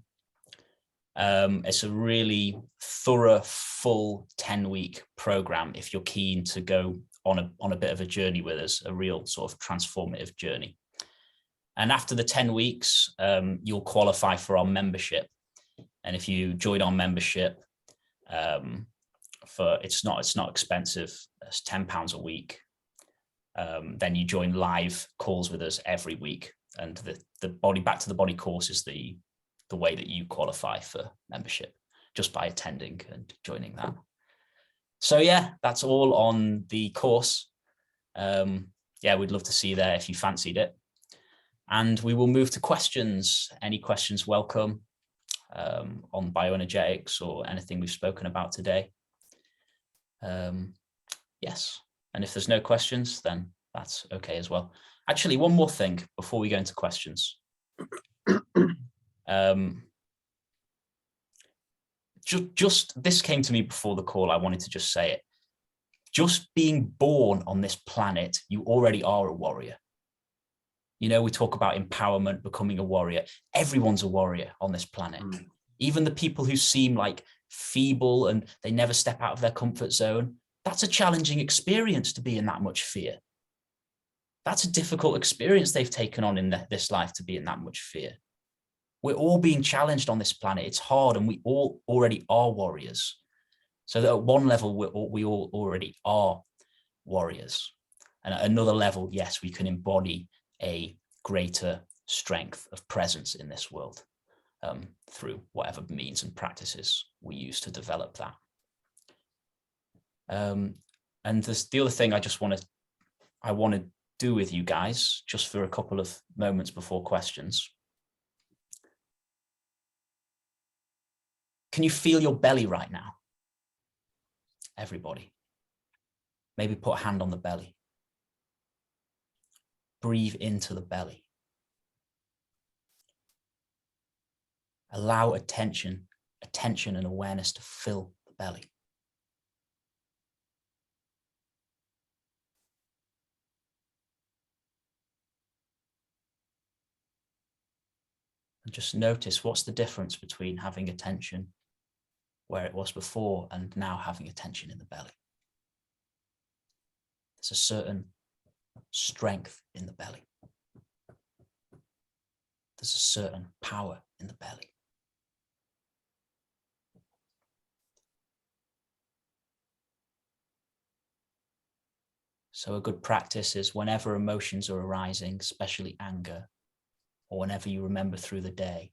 It's a really thorough, full 10-week program if you're keen to go on a bit of a journey with us, a real sort of transformative journey. And after the 10 weeks, you'll qualify for our membership. And if you join our membership, it's not expensive, it's £10 a week. Then you join live calls with us every week. And the Back to the Body course is the way that you qualify for membership, just by attending and joining that. So yeah, that's all on the course. Yeah, we'd love to see you there if you fancied it. And we will move to questions. Any questions welcome on bioenergetics or anything we've spoken about today. Yes, and if there's no questions, then that's okay as well. Actually, one more thing before we go into questions. just this came to me before the call. I wanted to just say it. Just being born on this planet, you already are a warrior. You know, we talk about empowerment, becoming a warrior. Everyone's a warrior on this planet. Even the people who seem like feeble and they never step out of their comfort zone, that's a challenging experience to be in that much fear. That's a difficult experience they've taken on in this life, to be in that much fear. We're all being challenged on this planet. It's hard, and we all already are warriors. So that at one level, we all already are warriors. And at another level, yes, we can embody a greater strength of presence in this world through whatever means and practices we use to develop that. And the other thing I want to do with you guys, just for a couple of moments before questions. Can you feel your belly right now? Everybody. Maybe put a hand on the belly. Breathe into the belly. Allow attention and awareness to fill the belly. And just notice, what's the difference between having attention where it was before and now having attention in the belly? There's a certain strength in the belly. There's a certain power in the belly. So a good practice is whenever emotions are arising, especially anger, or whenever you remember through the day,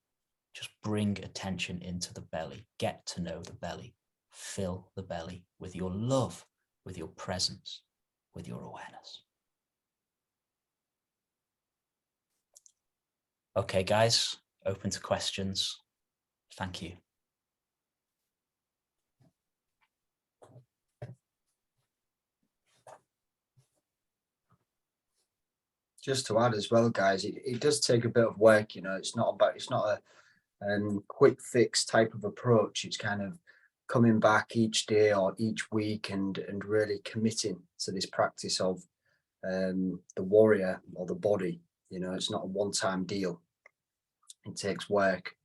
just bring attention into the belly. Get to know the belly. Fill the belly with your love, with your presence, with your awareness. Okay, guys, open to questions. Thank you. Just to add as well, guys, it does take a bit of work. You know, it's not a quick fix type of approach. It's kind of coming back each day or each week and really committing to this practice of the warrior or the body. You know, it's not a one-time deal. It takes work.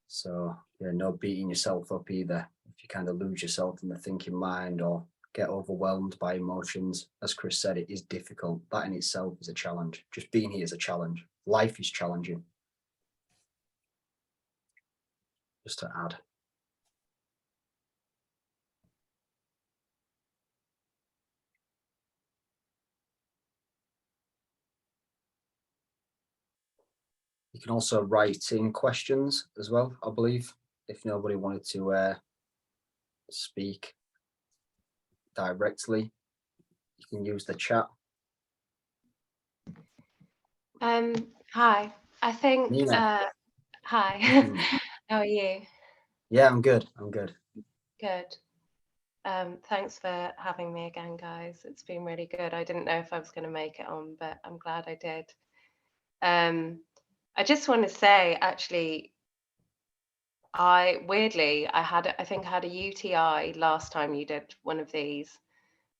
So yeah, no beating yourself up either. If you kind of lose yourself in the thinking mind or get overwhelmed by emotions, as Chris said, it is difficult. That in itself is a challenge. Just being here is a challenge. Life is challenging. Just to add. You can also write in questions as well, I believe, if nobody wanted to speak directly. You can use the chat. Hi. I think Nina. Hi. How are you? Yeah, I'm good. I'm good. Good. Thanks for having me again, guys. It's been really good. I didn't know if I was going to make it on, but I'm glad I did. I just want to say, actually, I think I had a UTI last time you did one of these,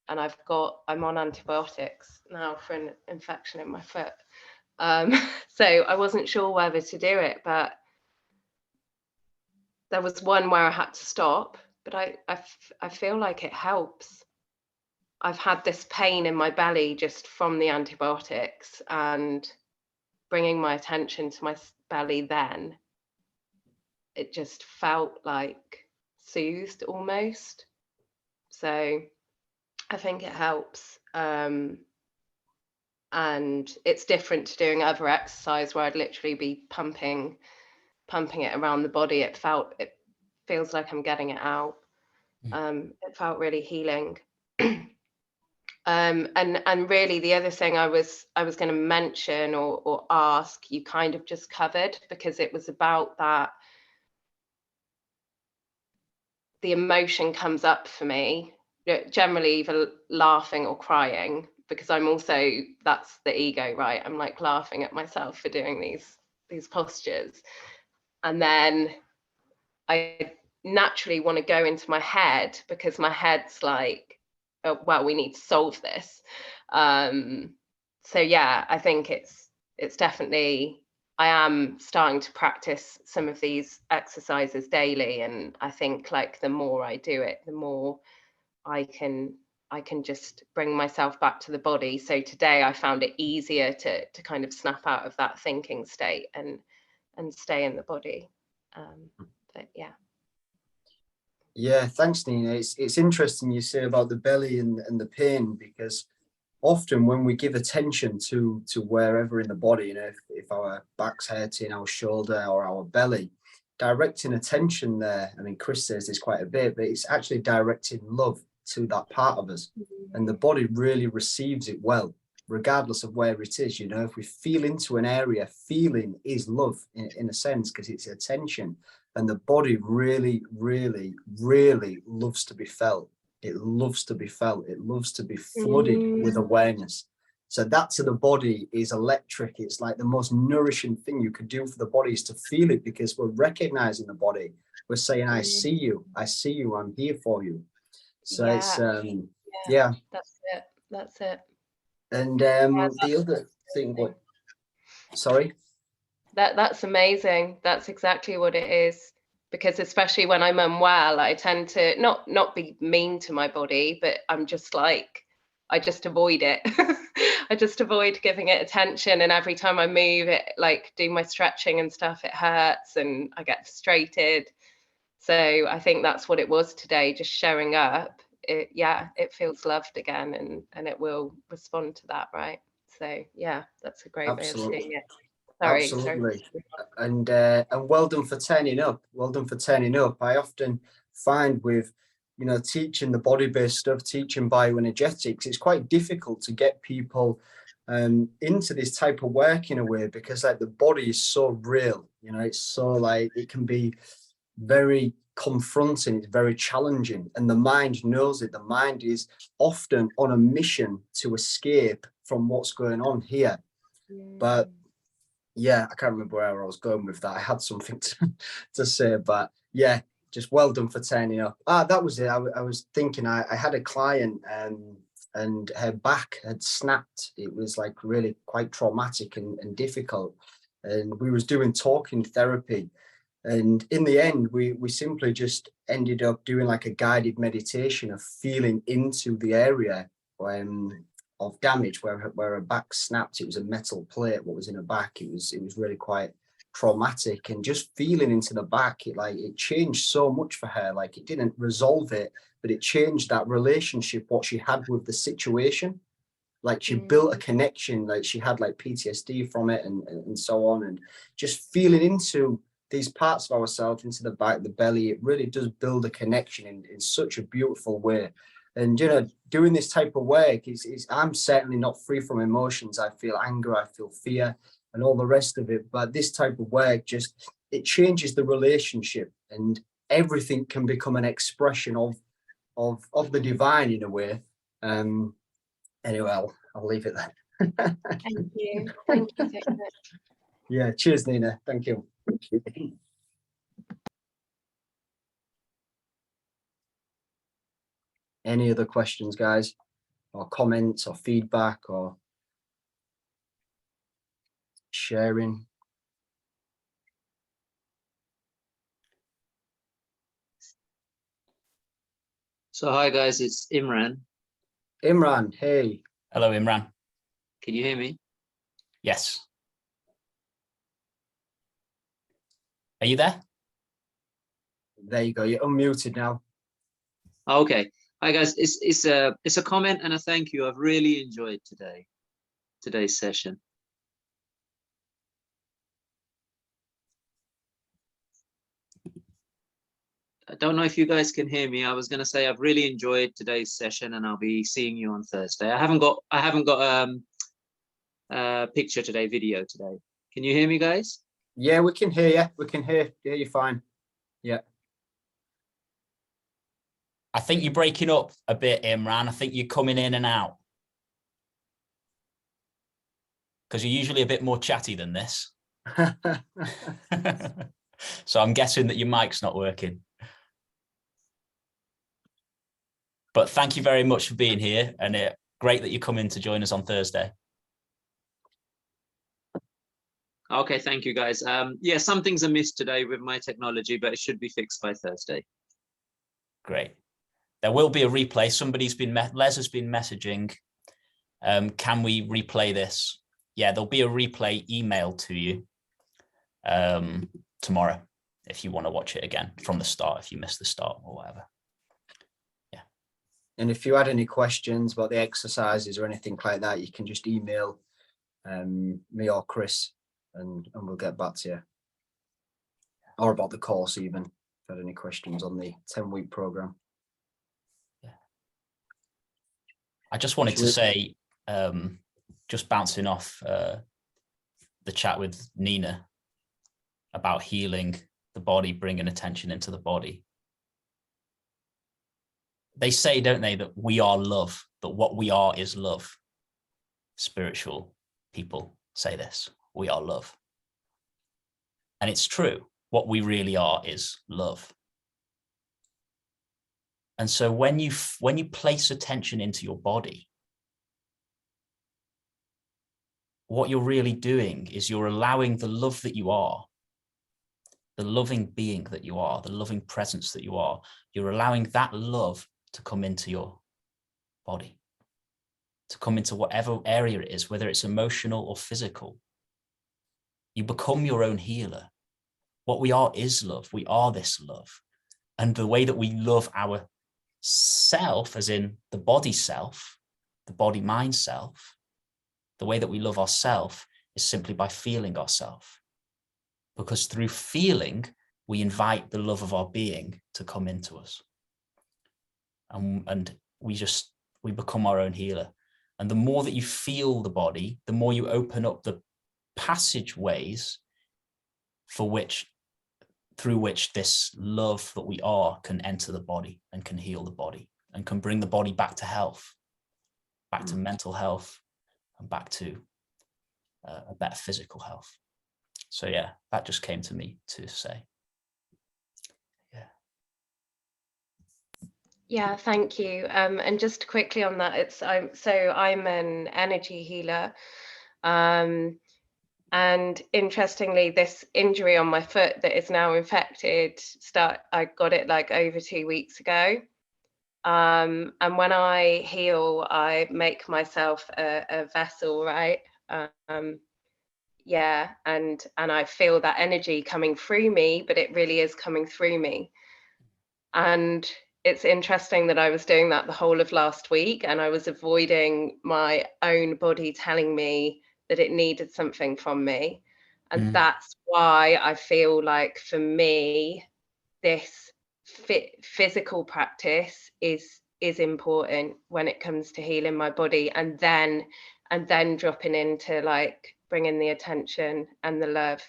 and I'm on antibiotics now for an infection in my foot. So I wasn't sure whether to do it, but there was one where I had to stop, but I feel like it helps. I've had this pain in my belly just from the antibiotics, and bringing my attention to my belly then, it just felt like soothed almost. So I think it helps. And it's different to doing other exercise where I'd literally be pumping it around the body. It feels like I'm getting it out. It felt really healing. And really the other thing I was going to mention or ask, you kind of just covered, because it was about that the emotion comes up for me, generally either laughing or crying, because I'm also, that's the ego, right? I'm like laughing at myself for doing these postures. And then I naturally want to go into my head, because my head's like, oh, well, we need to solve this. So yeah, I think it's definitely, I am starting to practice some of these exercises daily, and I think like the more I do it, the more I can just bring myself back to the body. So today I found it easier to kind of snap out of that thinking state and stay in the body. But yeah. Yeah, thanks, Nina. It's interesting you say about the belly and the pain, because often when we give attention to wherever in the body, you know, if our back's hurting, our shoulder or our belly, directing attention there, I mean, Chris says this quite a bit, but it's actually directing love to that part of us, and the body really receives it well, regardless of where it is. You know, if we feel into an area, feeling is love in a sense, because it's attention, and the body really, really, really loves to be felt. It loves to be felt. It loves to be flooded with awareness. So that to the body is electric. It's like the most nourishing thing you could do for the body is to feel it, because we're recognizing the body. We're saying, I see you, I'm here for you. So it's yeah, that's it. And the other thing, what, sorry? That's amazing. That's exactly what it is. Because especially when I'm unwell, I tend to not be mean to my body, but I'm just like, I just avoid it. I just avoid giving it attention. And every time I move it, like do my stretching and stuff, it hurts and I get frustrated. So I think that's what it was today, just showing up. It feels loved again, and it will respond to that, right? So yeah, that's a great way of seeing it. Sorry. And well done for turning up. Well done for turning up. I often find with, you know, teaching the body-based stuff, teaching bioenergetics, it's quite difficult to get people into this type of work in a way, because like the body is so real, you know, it's so like, it can be very confronting, it's very challenging, and the mind knows it. The mind is often on a mission to escape from what's going on here. But yeah, I can't remember where I was going with that. I had something to say, but yeah, just well done for turning up. That was it. I was thinking I had a client and her back had snapped. It was like really quite traumatic and difficult. And we was doing talking therapy. And in the end, we simply just ended up doing like a guided meditation of feeling into the area of damage where her back snapped. It was a metal plate, what was in her back. It was really quite traumatic, and just feeling into the back, it changed so much for her. Like, it didn't resolve it, but it changed that relationship, what she had with the situation. Like, she built a connection, like she had like PTSD from it and so on. And just feeling into these parts of ourselves, into the back, the belly, it really does build a connection in such a beautiful way. And, you know, doing this type of work I'm certainly not free from emotions. I feel anger, I feel fear and all the rest of it. But this type of work it changes the relationship, and everything can become an expression of the divine in a way. Anyway, I'll leave it there. Thank you. Thank you so much. Yeah, cheers, Nina. Thank you. Any other questions, guys, or comments or feedback or sharing? So hi guys, it's Imran. Imran, hey. Hello, Imran. Can you hear me? Yes. Are you there? There you go. You're unmuted now. Okay. Hi guys. It's a comment and a thank you. I've really enjoyed today's session. I don't know if you guys can hear me. I was going to say I've really enjoyed today's session, and I'll be seeing you on Thursday. I haven't got picture today, video today. Can you hear me, guys? Yeah, we can hear you. We can hear you fine. Yeah. I think you're breaking up a bit, Imran. I think you're coming in and out, because you're usually a bit more chatty than this. So I'm guessing that your mic's not working. But thank you very much for being here, and great that you come in to join us on Thursday. Okay, thank you guys. Yeah, some things are missed today with my technology, but it should be fixed by Thursday. Great. There will be a replay. Les has been messaging. Can we replay this? Yeah, there'll be a replay emailed to you tomorrow if you want to watch it again from the start, if you missed the start or whatever. Yeah. And if you had any questions about the exercises or anything like that, you can just email me or Chris, and we'll get back to you. Or about the course even, if you had any questions on the 10-week program. Yeah. I just wanted to say, just bouncing off the chat with Nina about healing the body, bringing attention into the body. They say, don't they, that we are love, that what we are is love. Spiritual people say this, we are love. And it's true, what we really are is love. And so when you place attention into your body, what you're really doing is you're allowing the love that you are, the loving being that you are, the loving presence that you are, you're allowing that love to come into your body, to come into whatever area it is, whether it's emotional or physical. You become your own healer. What we are is love. We are this love. And the way that we love our self, as in the body self, the body mind self, the way that we love ourself is simply by feeling ourselves. Because through feeling, we invite the love of our being to come into us. And we become our own healer. And the more that you feel the body, the more you open up the passageways through which this love that we are can enter the body and can heal the body and can bring the body back to health, back to mental health, and back to a better physical health. So yeah, that just came to me to say. Yeah, thank you. And just quickly on that, I'm an energy healer. And interestingly, this injury on my foot that is now infected, I got it like over 2 weeks ago. And when I heal, I make myself a vessel, right? Yeah, and I feel that energy coming through me, but it really is coming through me. And it's interesting that I was doing that the whole of last week, and I was avoiding my own body telling me that it needed something from me. And that's why I feel like for me, this physical practice is important when it comes to healing my body, and then dropping into like bringing the attention and the love.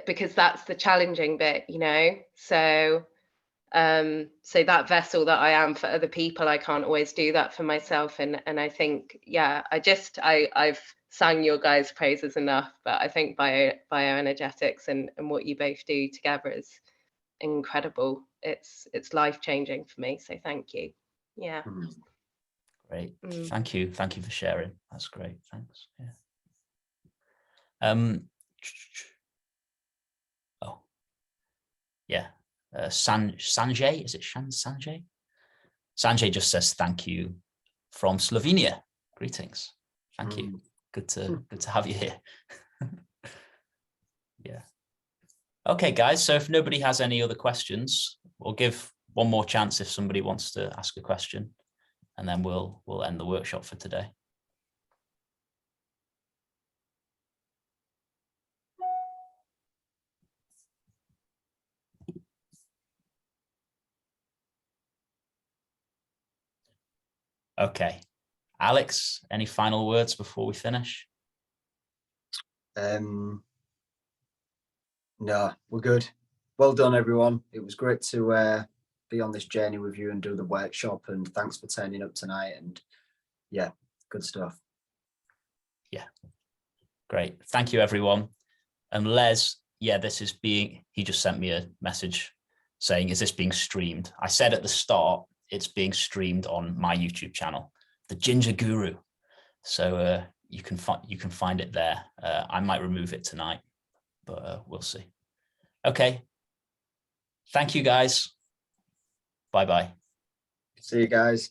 Because that's the challenging bit, you know. So that vessel that I am for other people, I can't always do that for myself. And I think, yeah, I've sang your guys' praises enough, but I think bioenergetics and what you both do together is incredible. It's life-changing for me. So thank you. Yeah. Great. Thank you for sharing. That's great. Thanks. Yeah. Sanjay, is it Sanjay? Sanjay just says thank you from Slovenia. Greetings. Thank you. Good to have you here. Yeah. Okay, guys. So if nobody has any other questions, we'll give one more chance if somebody wants to ask a question, and then we'll end the workshop for today. Okay. Alex, any final words before we finish? No, we're good. Well done, everyone. It was great to be on this journey with you and do the workshop, and thanks for turning up tonight. And yeah, good stuff. Yeah, great. Thank you, everyone. And Les, yeah, he just sent me a message saying, is this being streamed? I said at the start, it's being streamed on my YouTube channel, The Ginger Guru. So you can find it there. I might remove it tonight, but we'll see. Okay. Thank you, guys. Bye-bye. See you guys.